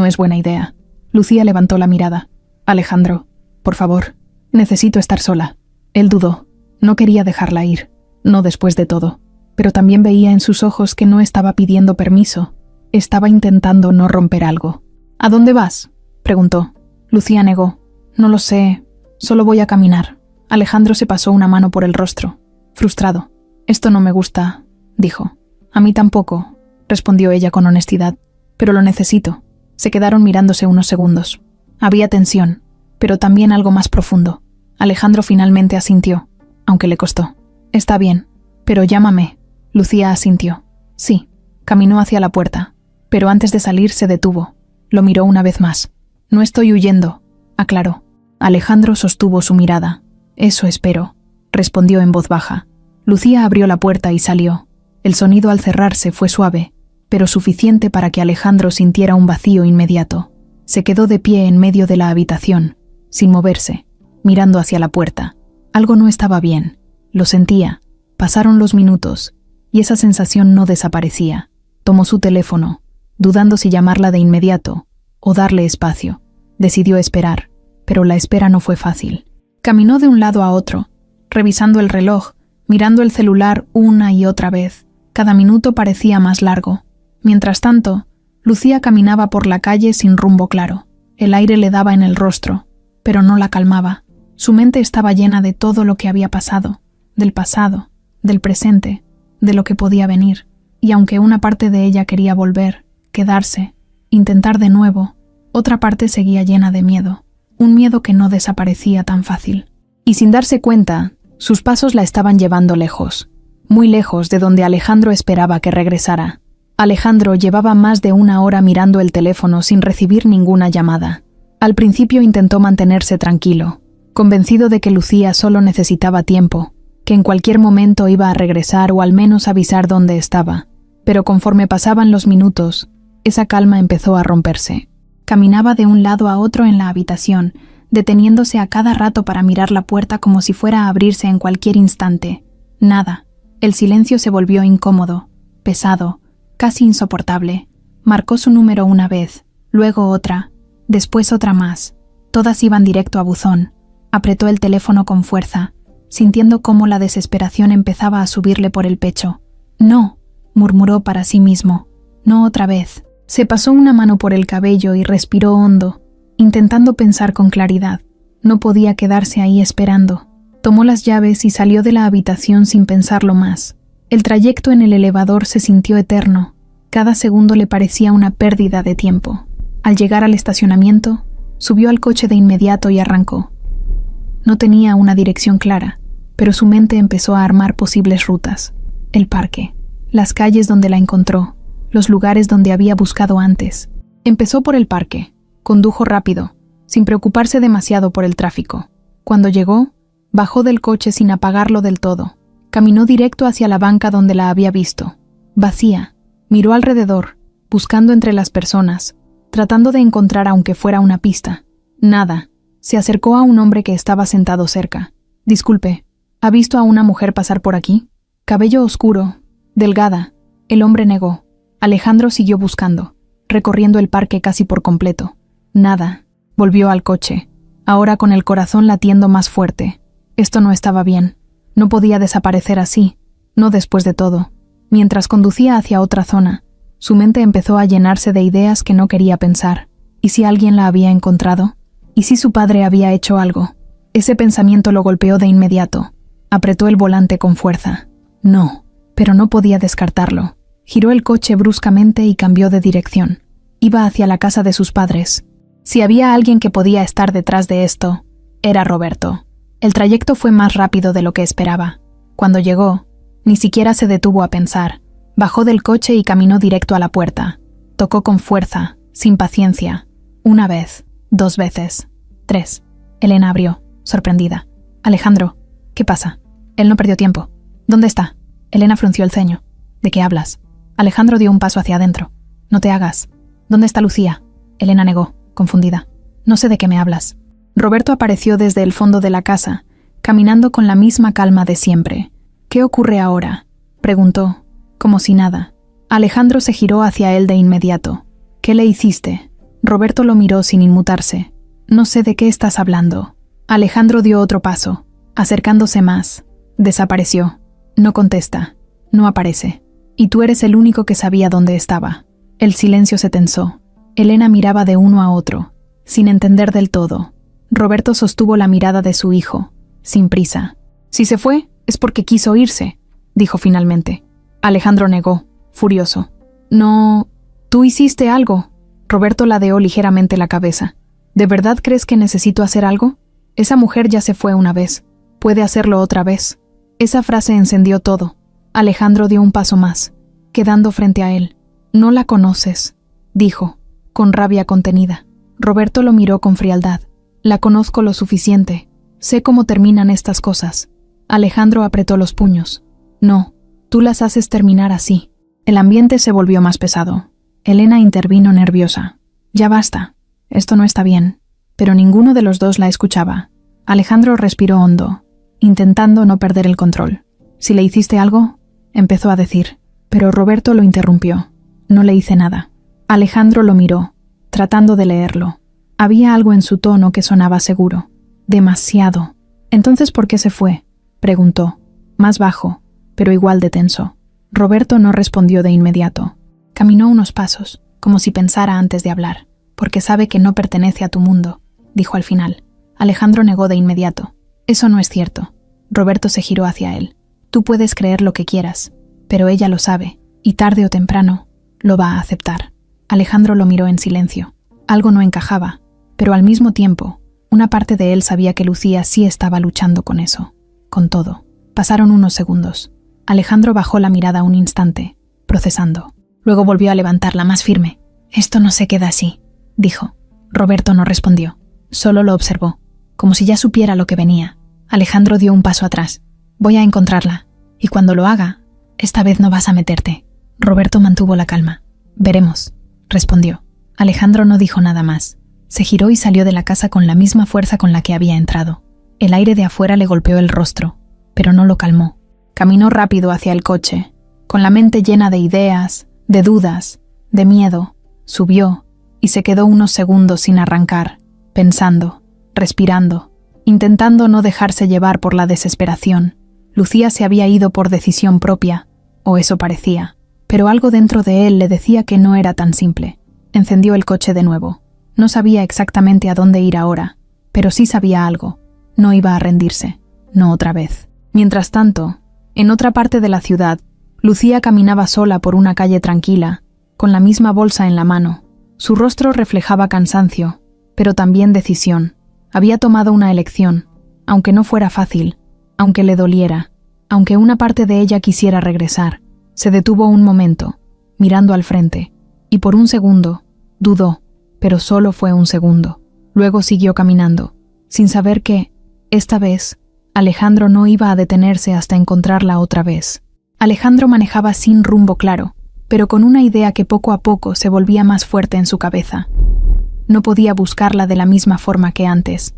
[SPEAKER 1] es buena idea. Lucía levantó la mirada. Alejandro, por favor, necesito estar sola. Él dudó. No quería dejarla ir. No después de todo. Pero también veía en sus ojos que no estaba pidiendo permiso. Estaba intentando no romper algo. ¿A dónde vas?, preguntó. Lucía negó. No lo sé. Solo voy a caminar. Alejandro se pasó una mano por el rostro. Frustrado. Esto no me gusta, dijo. A mí tampoco, respondió ella con honestidad. Pero lo necesito. Se quedaron mirándose unos segundos. Había tensión, pero también algo más profundo. Alejandro finalmente asintió, aunque le costó. Está bien, pero llámame. Lucía asintió. Sí. Caminó hacia la puerta, pero antes de salir se detuvo. Lo miró una vez más. No estoy huyendo, aclaró. Alejandro sostuvo su mirada. Eso espero, respondió en voz baja. Lucía abrió la puerta y salió. El sonido al cerrarse fue suave, pero suficiente para que Alejandro sintiera un vacío inmediato. Se quedó de pie en medio de la habitación, sin moverse, mirando hacia la puerta. Algo no estaba bien. Lo sentía. Pasaron los minutos, y esa sensación no desaparecía. Tomó su teléfono, dudando si llamarla de inmediato o darle espacio. Decidió esperar, pero la espera no fue fácil. Caminó de un lado a otro, revisando el reloj, mirando el celular una y otra vez. Cada minuto parecía más largo. Mientras tanto, Lucía caminaba por la calle sin rumbo claro. El aire le daba en el rostro, pero no la calmaba. Su mente estaba llena de todo lo que había pasado, del pasado, del presente, de lo que podía venir. Y aunque una parte de ella quería volver, quedarse, intentar de nuevo, otra parte seguía llena de miedo. Un miedo que no desaparecía tan fácil. Y sin darse cuenta, sus pasos la estaban llevando lejos, muy lejos de donde Alejandro esperaba que regresara. Alejandro llevaba más de una hora mirando el teléfono sin recibir ninguna llamada. Al principio intentó mantenerse tranquilo. convencido de que Lucía solo necesitaba tiempo, que en cualquier momento iba a regresar o al menos avisar dónde estaba. Pero conforme pasaban los minutos, esa calma empezó a romperse. Caminaba de un lado a otro en la habitación, deteniéndose a cada rato para mirar la puerta como si fuera a abrirse en cualquier instante. Nada. El silencio se volvió incómodo, pesado, casi insoportable. Marcó su número una vez, luego otra, después otra más. Todas iban directo a buzón. Apretó el teléfono con fuerza, sintiendo cómo la desesperación empezaba a subirle por el pecho. «No», murmuró para sí mismo. «No otra vez». Se pasó una mano por el cabello y respiró hondo, intentando pensar con claridad. No podía quedarse ahí esperando. Tomó las llaves y salió de la habitación sin pensarlo más. El trayecto en el elevador se sintió eterno. Cada segundo le parecía una pérdida de tiempo. Al llegar al estacionamiento, subió al coche de inmediato y arrancó. No tenía una dirección clara, pero su mente empezó a armar posibles rutas. El parque, las calles donde la encontró, los lugares donde había buscado antes. Empezó por el parque. Condujo rápido, sin preocuparse demasiado por el tráfico. Cuando llegó, bajó del coche sin apagarlo del todo. Caminó directo hacia la banca donde la había visto. Vacía. Miró alrededor, buscando entre las personas, tratando de encontrar aunque fuera una pista. Nada. Se acercó a un hombre que estaba sentado cerca. «Disculpe, ¿ha visto a una mujer pasar por aquí?» Cabello oscuro, delgada. El hombre negó. Alejandro siguió buscando, recorriendo el parque casi por completo. Nada. Volvió al coche, ahora con el corazón latiendo más fuerte. Esto no estaba bien. No podía desaparecer así, no después de todo. Mientras conducía hacia otra zona, su mente empezó a llenarse de ideas que no quería pensar. ¿Y si alguien la había encontrado? ¿Y si su padre había hecho algo? Ese pensamiento lo golpeó de inmediato. Apretó el volante con fuerza. No, pero no podía descartarlo. Giró el coche bruscamente y cambió de dirección. Iba hacia la casa de sus padres. Si había alguien que podía estar detrás de esto, era Roberto. El trayecto fue más rápido de lo que esperaba. Cuando llegó, ni siquiera se detuvo a pensar. Bajó del coche y caminó directo a la puerta. Tocó con fuerza, sin paciencia. Una vez, 2 veces, 3. Elena abrió, sorprendida. «Alejandro, ¿qué pasa?» Él no perdió tiempo. «¿Dónde está?» Elena frunció el ceño. «¿De qué hablas?» Alejandro dio un paso hacia adentro. «No te hagas. ¿Dónde está Lucía?» Elena negó, confundida. «No sé de qué me hablas». Roberto apareció desde el fondo de la casa, caminando con la misma calma de siempre. «¿Qué ocurre ahora?», preguntó, como si nada. Alejandro se giró hacia él de inmediato. «¿Qué le hiciste?» Roberto lo miró sin inmutarse. «No sé de qué estás hablando». Alejandro dio otro paso, acercándose más. Desapareció. No contesta. No aparece. Y tú eres el único que sabía dónde estaba. El silencio se tensó. Elena miraba de uno a otro, sin entender del todo. Roberto sostuvo la mirada de su hijo, sin prisa. «Si se fue, es porque quiso irse», dijo finalmente. Alejandro negó, furioso. «No, tú hiciste algo». Roberto ladeó ligeramente la cabeza. «¿De verdad crees que necesito hacer algo? Esa mujer ya se fue una vez. Puede hacerlo otra vez». Esa frase encendió todo. Alejandro dio un paso más, quedando frente a él. «No la conoces», dijo, con rabia contenida. Roberto lo miró con frialdad. «La conozco lo suficiente. Sé cómo terminan estas cosas». Alejandro apretó los puños. «No, tú las haces terminar así». El ambiente se volvió más pesado. Elena intervino nerviosa. «Ya basta. Esto no está bien». Pero ninguno de los dos la escuchaba. Alejandro respiró hondo, intentando no perder el control. «Si le hiciste algo», empezó a decir, pero Roberto lo interrumpió. «No le hice nada». Alejandro lo miró, tratando de leerlo. Había algo en su tono que sonaba seguro. Demasiado. «¿Entonces por qué se fue?», preguntó, más bajo, pero igual de tenso. Roberto no respondió de inmediato. Caminó unos pasos, como si pensara antes de hablar. «Porque sabe que no pertenece a tu mundo», dijo al final. Alejandro negó de inmediato. «Eso no es cierto». Roberto se giró hacia él. «Tú puedes creer lo que quieras, pero ella lo sabe, y tarde o temprano lo va a aceptar». Alejandro lo miró en silencio. Algo no encajaba, pero al mismo tiempo, una parte de él sabía que Lucía sí estaba luchando con eso, con todo. Pasaron unos segundos. Alejandro bajó la mirada un instante, procesando. Luego volvió a levantarla más firme. «Esto no se queda así», dijo. Roberto no respondió, solo lo observó. como si ya supiera lo que venía. Alejandro dio un paso atrás. «Voy a encontrarla. Y cuando lo haga, esta vez no vas a meterte». Roberto mantuvo la calma. «Veremos», respondió. Alejandro no dijo nada más. Se giró y salió de la casa con la misma fuerza con la que había entrado. El aire de afuera le golpeó el rostro, pero no lo calmó. Caminó rápido hacia el coche, con la mente llena de ideas, de dudas, de miedo. Subió y se quedó unos segundos sin arrancar, pensando, respirando, intentando no dejarse llevar por la desesperación. Lucía se había ido por decisión propia, o eso parecía, pero algo dentro de él le decía que no era tan simple. Encendió el coche de nuevo. No sabía exactamente a dónde ir ahora, pero sí sabía algo. No iba a rendirse, no otra vez. Mientras tanto, en otra parte de la ciudad, Lucía caminaba sola por una calle tranquila, con la misma bolsa en la mano. Su rostro reflejaba cansancio, pero también decisión. Había tomado una elección, aunque no fuera fácil, aunque le doliera, aunque una parte de ella quisiera regresar. Se detuvo un momento, mirando al frente, y por un segundo, dudó, pero solo fue un segundo. Luego siguió caminando, sin saber que, esta vez, Alejandro no iba a detenerse hasta encontrarla otra vez. Alejandro manejaba sin rumbo claro, pero con una idea que poco a poco se volvía más fuerte en su cabeza. No podía buscarla de la misma forma que antes.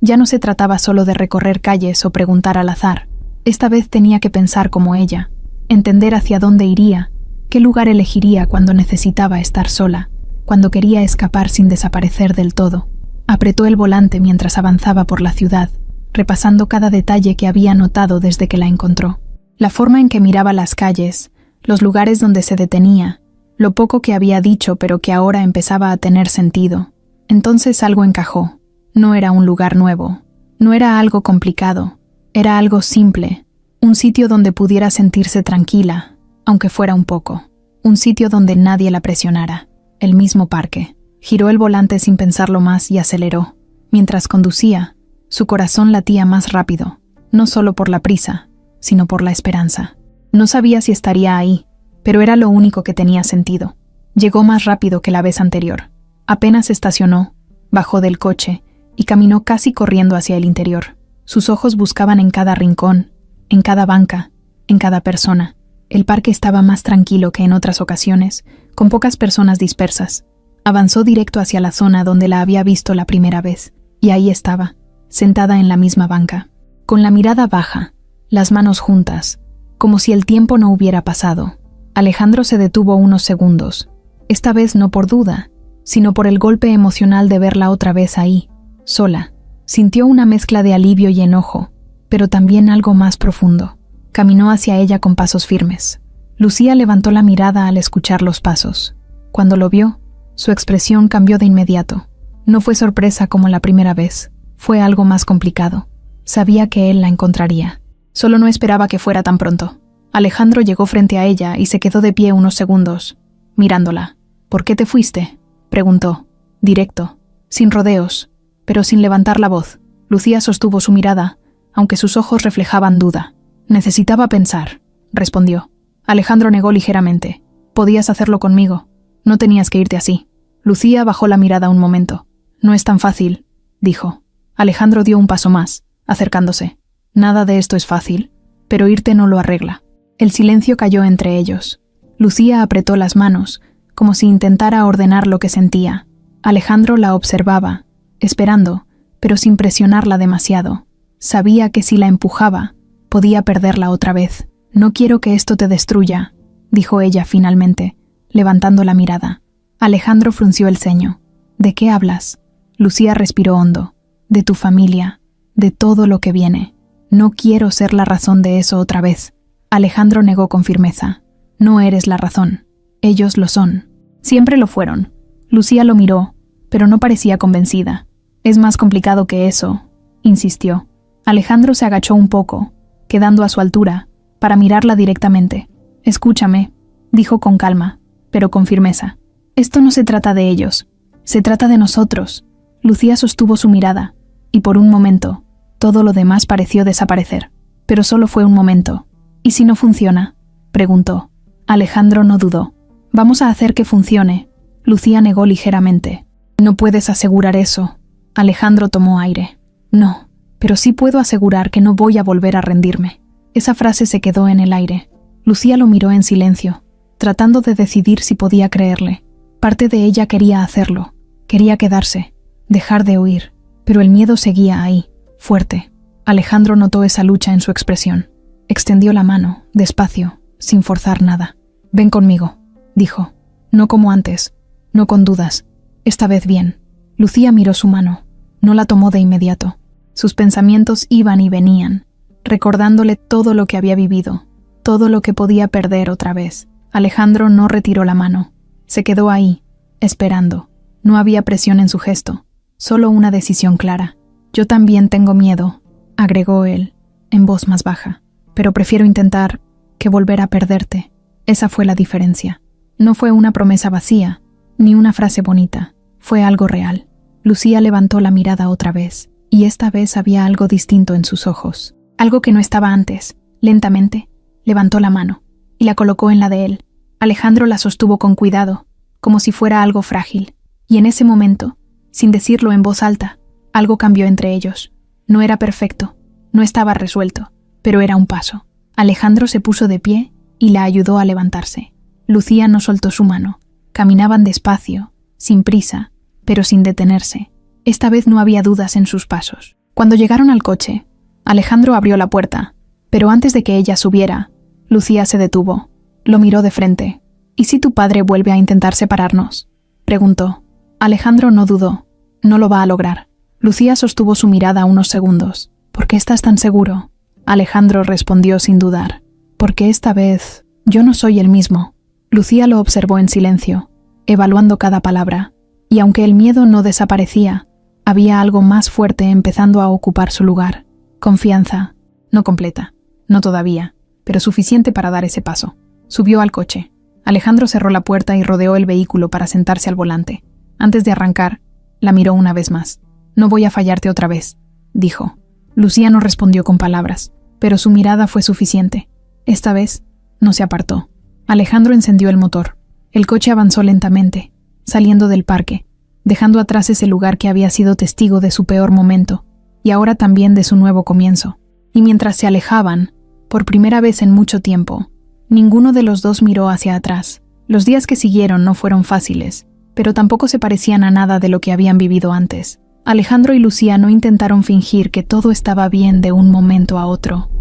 [SPEAKER 1] Ya no se trataba solo de recorrer calles o preguntar al azar. Esta vez tenía que pensar como ella, entender hacia dónde iría, qué lugar elegiría cuando necesitaba estar sola, cuando quería escapar sin desaparecer del todo. Apretó el volante mientras avanzaba por la ciudad, repasando cada detalle que había notado desde que la encontró. La forma en que miraba las calles, los lugares donde se detenía, lo poco que había dicho pero que ahora empezaba a tener sentido. Entonces algo encajó. No era un lugar nuevo, no era algo complicado, era algo simple, un sitio donde pudiera sentirse tranquila, aunque fuera un poco, un sitio donde nadie la presionara, el mismo parque. Giró el volante sin pensarlo más y aceleró. Mientras conducía, su corazón latía más rápido, no solo por la prisa, sino por la esperanza. No sabía si estaría ahí, pero era lo único que tenía sentido. Llegó más rápido que la vez anterior. Apenas estacionó, bajó del coche y caminó casi corriendo hacia el interior. Sus ojos buscaban en cada rincón, en cada banca, en cada persona. El parque estaba más tranquilo que en otras ocasiones, con pocas personas dispersas. Avanzó directo hacia la zona donde la había visto la primera vez, y ahí estaba, sentada en la misma banca, con la mirada baja, las manos juntas, como si el tiempo no hubiera pasado. Alejandro se detuvo unos segundos, esta vez no por duda, sino por el golpe emocional de verla otra vez ahí, sola. Sintió una mezcla de alivio y enojo, pero también algo más profundo. Caminó hacia ella con pasos firmes. Lucía levantó la mirada al escuchar los pasos. Cuando lo vio, su expresión cambió de inmediato. No fue sorpresa como la primera vez, fue algo más complicado. Sabía que él la encontraría. Solo no esperaba que fuera tan pronto. Alejandro llegó frente a ella y se quedó de pie unos segundos, mirándola. «¿Por qué te fuiste?», preguntó, directo, sin rodeos, pero sin levantar la voz. Lucía sostuvo su mirada, aunque sus ojos reflejaban duda. «Necesitaba pensar», respondió. Alejandro negó ligeramente. «Podías hacerlo conmigo. No tenías que irte así». Lucía bajó la mirada un momento. «No es tan fácil», dijo. Alejandro dio un paso más, acercándose. «Nada de esto es fácil, pero irte no lo arregla». El silencio cayó entre ellos. Lucía apretó las manos, como si intentara ordenar lo que sentía. Alejandro la observaba, esperando, pero sin presionarla demasiado. Sabía que si la empujaba, podía perderla otra vez. «No quiero que esto te destruya», dijo ella finalmente, levantando la mirada. Alejandro frunció el ceño. «¿De qué hablas?». Lucía respiró hondo. «De tu familia, de todo lo que viene. No quiero ser la razón de eso otra vez». Alejandro negó con firmeza. «No eres la razón. Ellos lo son. Siempre lo fueron». Lucía lo miró, pero no parecía convencida. «Es más complicado que eso», insistió. Alejandro se agachó un poco, quedando a su altura, para mirarla directamente. «Escúchame», dijo con calma, pero con firmeza. «Esto no se trata de ellos. Se trata de nosotros». Lucía sostuvo su mirada, y por un momento, todo lo demás pareció desaparecer. Pero solo fue un momento. «¿Y si no funciona?», preguntó. Alejandro no dudó. «Vamos a hacer que funcione». Lucía negó ligeramente. «No puedes asegurar eso». Alejandro tomó aire. No, pero sí puedo asegurar que no voy a volver a rendirme. Esa frase se quedó en el aire. Lucía lo miró en silencio, tratando de decidir si podía creerle. Parte de ella quería hacerlo, quería quedarse, dejar de huir, pero el miedo seguía ahí, fuerte. Alejandro notó esa lucha en su expresión. Extendió la mano, despacio, sin forzar nada. «Ven conmigo», dijo. No como antes, no con dudas. Esta vez bien. Lucía miró su mano. No la tomó de inmediato. Sus pensamientos iban y venían, recordándole todo lo que había vivido, todo lo que podía perder otra vez. Alejandro no retiró la mano. Se quedó ahí, esperando. No había presión en su gesto, solo una decisión clara. «Yo también tengo miedo», agregó él, en voz más baja. «Pero prefiero intentar que volver a perderte». Esa fue la diferencia. No fue una promesa vacía, ni una frase bonita. Fue algo real. Lucía levantó la mirada otra vez, y esta vez había algo distinto en sus ojos. Algo que no estaba antes. Lentamente, levantó la mano, y la colocó en la de él. Alejandro la sostuvo con cuidado, como si fuera algo frágil. Y en ese momento, sin decirlo en voz alta, algo cambió entre ellos. No era perfecto, no estaba resuelto, pero era un paso. Alejandro se puso de pie y la ayudó a levantarse. Lucía no soltó su mano. Caminaban despacio, sin prisa, pero sin detenerse. Esta vez no había dudas en sus pasos. Cuando llegaron al coche, Alejandro abrió la puerta, pero antes de que ella subiera, Lucía se detuvo. Lo miró de frente. «¿Y si tu padre vuelve a intentar separarnos?», preguntó. Alejandro no dudó. «No lo va a lograr». Lucía sostuvo su mirada unos segundos. «¿Por qué estás tan seguro?». Alejandro respondió sin dudar. «Porque esta vez yo no soy el mismo». Lucía lo observó en silencio, evaluando cada palabra, y aunque el miedo no desaparecía, había algo más fuerte empezando a ocupar su lugar. Confianza, no completa, no todavía, pero suficiente para dar ese paso. Subió al coche. Alejandro cerró la puerta y rodeó el vehículo para sentarse al volante. Antes de arrancar, la miró una vez más. «No voy a fallarte otra vez», dijo. Lucía no respondió con palabras, pero su mirada fue suficiente. Esta vez, no se apartó. Alejandro encendió el motor. El coche avanzó lentamente, saliendo del parque, dejando atrás ese lugar que había sido testigo de su peor momento, y ahora también de su nuevo comienzo. Y mientras se alejaban, por primera vez en mucho tiempo, ninguno de los dos miró hacia atrás. Los días que siguieron no fueron fáciles, pero tampoco se parecían a nada de lo que habían vivido antes. Alejandro y Lucía no intentaron fingir que todo estaba bien de un momento a otro.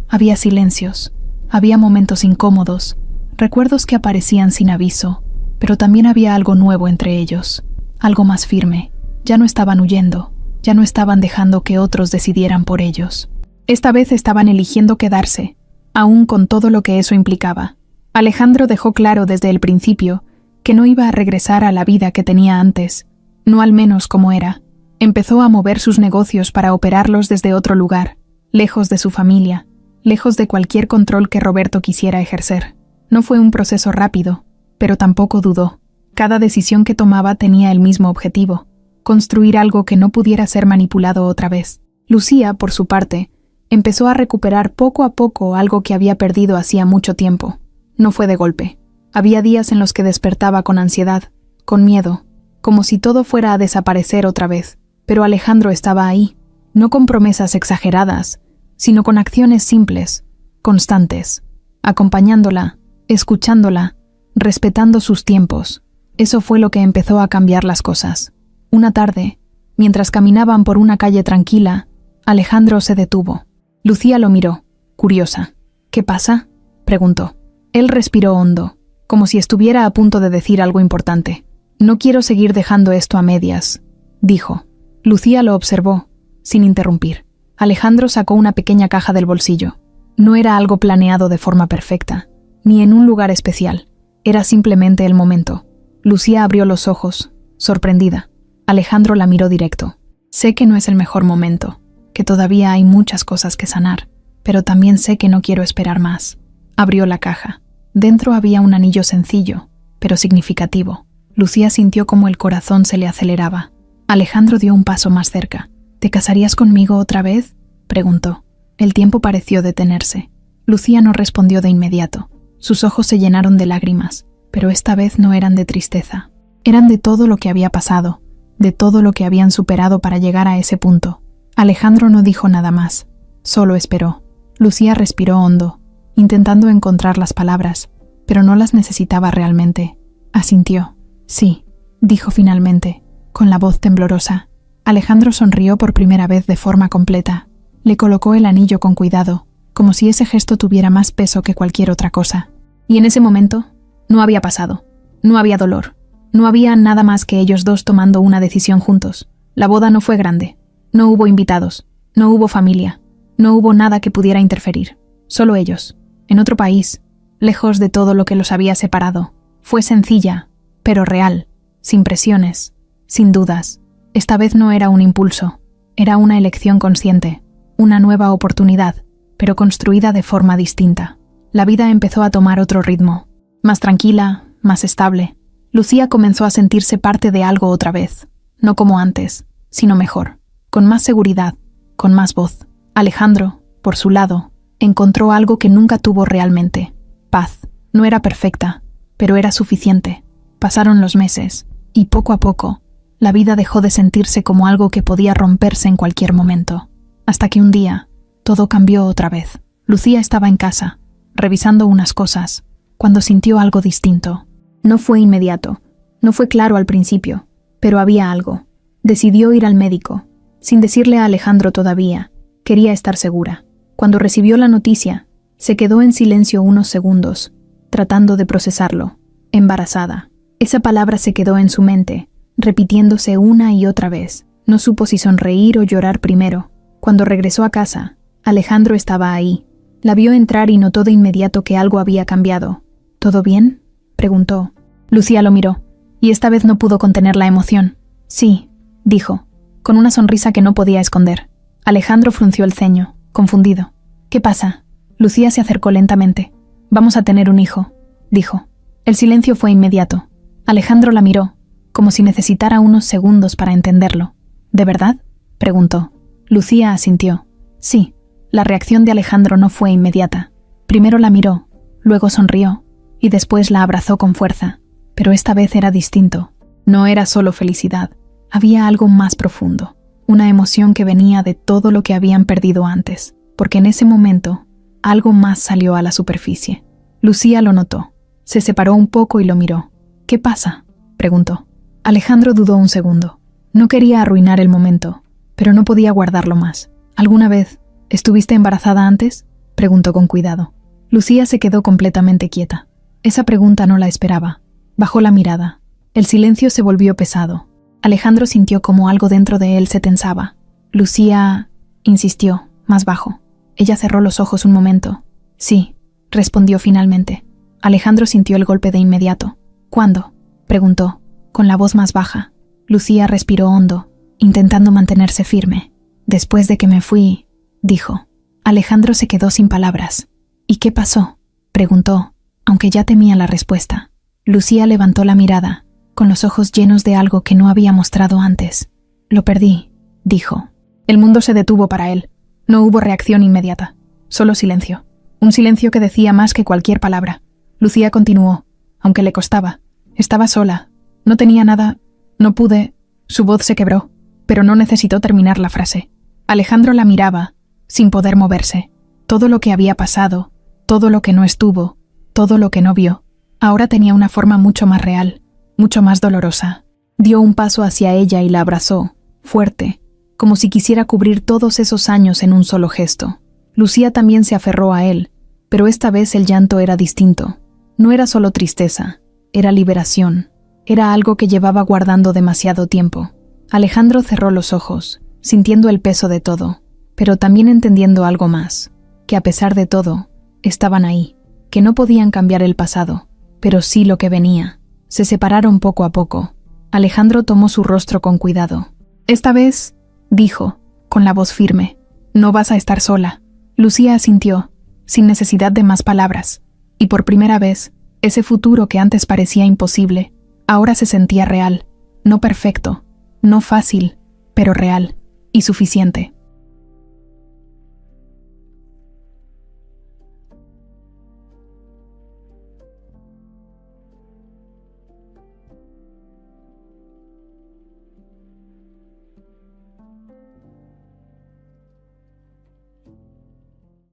[SPEAKER 1] Había silencios, había momentos incómodos, recuerdos que aparecían sin aviso, pero también había algo nuevo entre ellos, algo más firme. Ya no estaban huyendo, ya no estaban dejando que otros decidieran por ellos. Esta vez estaban eligiendo quedarse, aún con todo lo que eso implicaba. Alejandro dejó claro desde el principio que no iba a regresar a la vida que tenía antes, no al menos como era. Empezó a mover sus negocios para operarlos desde otro lugar, lejos de su familia, lejos de cualquier control que Roberto quisiera ejercer. No fue un proceso rápido, pero tampoco dudó. Cada decisión que tomaba tenía el mismo objetivo: construir algo que no pudiera ser manipulado otra vez. Lucía, por su parte, empezó a recuperar poco a poco algo que había perdido hacía mucho tiempo. No fue de golpe. Había días en los que despertaba con ansiedad, con miedo, como si todo fuera a desaparecer otra vez. Pero Alejandro estaba ahí, no con promesas exageradas, sino con acciones simples, constantes, acompañándola, escuchándola, respetando sus tiempos. Eso fue lo que empezó a cambiar las cosas. Una tarde, mientras caminaban por una calle tranquila, Alejandro se detuvo. Lucía lo miró, curiosa. «¿Qué pasa?», preguntó. Él respiró hondo, como si estuviera a punto de decir algo importante. «No quiero seguir dejando esto a medias», dijo. Lucía lo observó, sin interrumpir. Alejandro sacó una pequeña caja del bolsillo. No era algo planeado de forma perfecta, ni en un lugar especial. Era simplemente el momento. Lucía abrió los ojos, sorprendida. Alejandro la miró directo. «Sé que no es el mejor momento, que todavía hay muchas cosas que sanar, pero también sé que no quiero esperar más». Abrió la caja. Dentro había un anillo sencillo, pero significativo. Lucía sintió como el corazón se le aceleraba. Alejandro dio un paso más cerca. «¿Te casarías conmigo otra vez?», preguntó. El tiempo pareció detenerse. Lucía no respondió de inmediato. Sus ojos se llenaron de lágrimas, pero esta vez no eran de tristeza. Eran de todo lo que había pasado, de todo lo que habían superado para llegar a ese punto. Alejandro no dijo nada más, solo esperó. Lucía respiró hondo, intentando encontrar las palabras, pero no las necesitaba realmente. Asintió. Sí, dijo finalmente, con la voz temblorosa. Alejandro sonrió por primera vez de forma completa. Le colocó el anillo con cuidado, como si ese gesto tuviera más peso que cualquier otra cosa. Y en ese momento, no había pasado. No había dolor. No había nada más que ellos dos tomando una decisión juntos. La boda no fue grande. No hubo invitados. No hubo familia. No hubo nada que pudiera interferir. Solo ellos, en otro país, lejos de todo lo que los había separado. Fue sencilla, pero real, sin presiones, sin dudas. Esta vez no era un impulso, era una elección consciente, una nueva oportunidad, pero construida de forma distinta. La vida empezó a tomar otro ritmo, más tranquila, más estable. Lucía comenzó a sentirse parte de algo otra vez, no como antes, sino mejor, con más seguridad, con más voz. Alejandro, por su lado, encontró algo que nunca tuvo realmente: paz. No era perfecta, pero era suficiente. Pasaron los meses, y poco a poco, la vida dejó de sentirse como algo que podía romperse en cualquier momento. Hasta que un día, todo cambió otra vez. Lucía estaba en casa, revisando unas cosas, cuando sintió algo distinto. No fue inmediato, no fue claro al principio, pero había algo. Decidió ir al médico, sin decirle a Alejandro todavía. Quería estar segura. Cuando recibió la noticia, se quedó en silencio unos segundos, tratando de procesarlo. Embarazada. Esa palabra se quedó en su mente, repitiéndose una y otra vez. No supo si sonreír o llorar primero. Cuando regresó a casa, Alejandro estaba ahí. La vio entrar y notó de inmediato que algo había cambiado. ¿Todo bien?, preguntó. Lucía lo miró, y esta vez no pudo contener la emoción. Sí, dijo, con una sonrisa que no podía esconder. Alejandro frunció el ceño, confundido. ¿Qué pasa? Lucía se acercó lentamente. Vamos a tener un hijo, dijo. El silencio fue inmediato. Alejandro la miró, como si necesitara unos segundos para entenderlo. ¿De verdad?, preguntó. Lucía asintió. Sí. La reacción de Alejandro no fue inmediata. Primero la miró, luego sonrió, y después la abrazó con fuerza. Pero esta vez era distinto. No era solo felicidad. Había algo más profundo. Una emoción que venía de todo lo que habían perdido antes, porque en ese momento, algo más salió a la superficie. Lucía lo notó. Se separó un poco y lo miró. ¿Qué pasa?, preguntó. Alejandro dudó un segundo. No quería arruinar el momento, pero no podía guardarlo más. ¿Alguna vez estuviste embarazada antes?, preguntó con cuidado. Lucía se quedó completamente quieta. Esa pregunta no la esperaba. Bajó la mirada. El silencio se volvió pesado. Alejandro sintió como algo dentro de él se tensaba. Lucía insistió, más bajo. Ella cerró los ojos un momento. Sí, respondió finalmente. Alejandro sintió el golpe de inmediato. ¿Cuándo?, preguntó, con la voz más baja. Lucía respiró hondo, intentando mantenerse firme. Después de que me fui, dijo. Alejandro se quedó sin palabras. ¿Y qué pasó?, preguntó, aunque ya temía la respuesta. Lucía levantó la mirada, con los ojos llenos de algo que no había mostrado antes. Lo perdí, dijo. El mundo se detuvo para él. No hubo reacción inmediata, solo silencio. Un silencio que decía más que cualquier palabra. Lucía continuó, aunque le costaba. Estaba sola. No tenía nada. No pude. Su voz se quebró, pero no necesitó terminar la frase. Alejandro la miraba, sin poder moverse. Todo lo que había pasado, todo lo que no estuvo, todo lo que no vio, ahora tenía una forma mucho más real, mucho más dolorosa. Dio un paso hacia ella y la abrazó, fuerte, como si quisiera cubrir todos esos años en un solo gesto. Lucía también se aferró a él, pero esta vez el llanto era distinto. No era solo tristeza, era liberación. Era algo que llevaba guardando demasiado tiempo. Alejandro cerró los ojos, sintiendo el peso de todo, pero también entendiendo algo más, que a pesar de todo, estaban ahí, que no podían cambiar el pasado, pero sí lo que venía. Se separaron poco a poco. Alejandro tomó su rostro con cuidado. Esta vez, dijo, con la voz firme, no vas a estar sola. Lucía asintió, sin necesidad de más palabras, y por primera vez, ese futuro que antes parecía imposible, ahora se sentía real, no perfecto, no fácil, pero real y suficiente.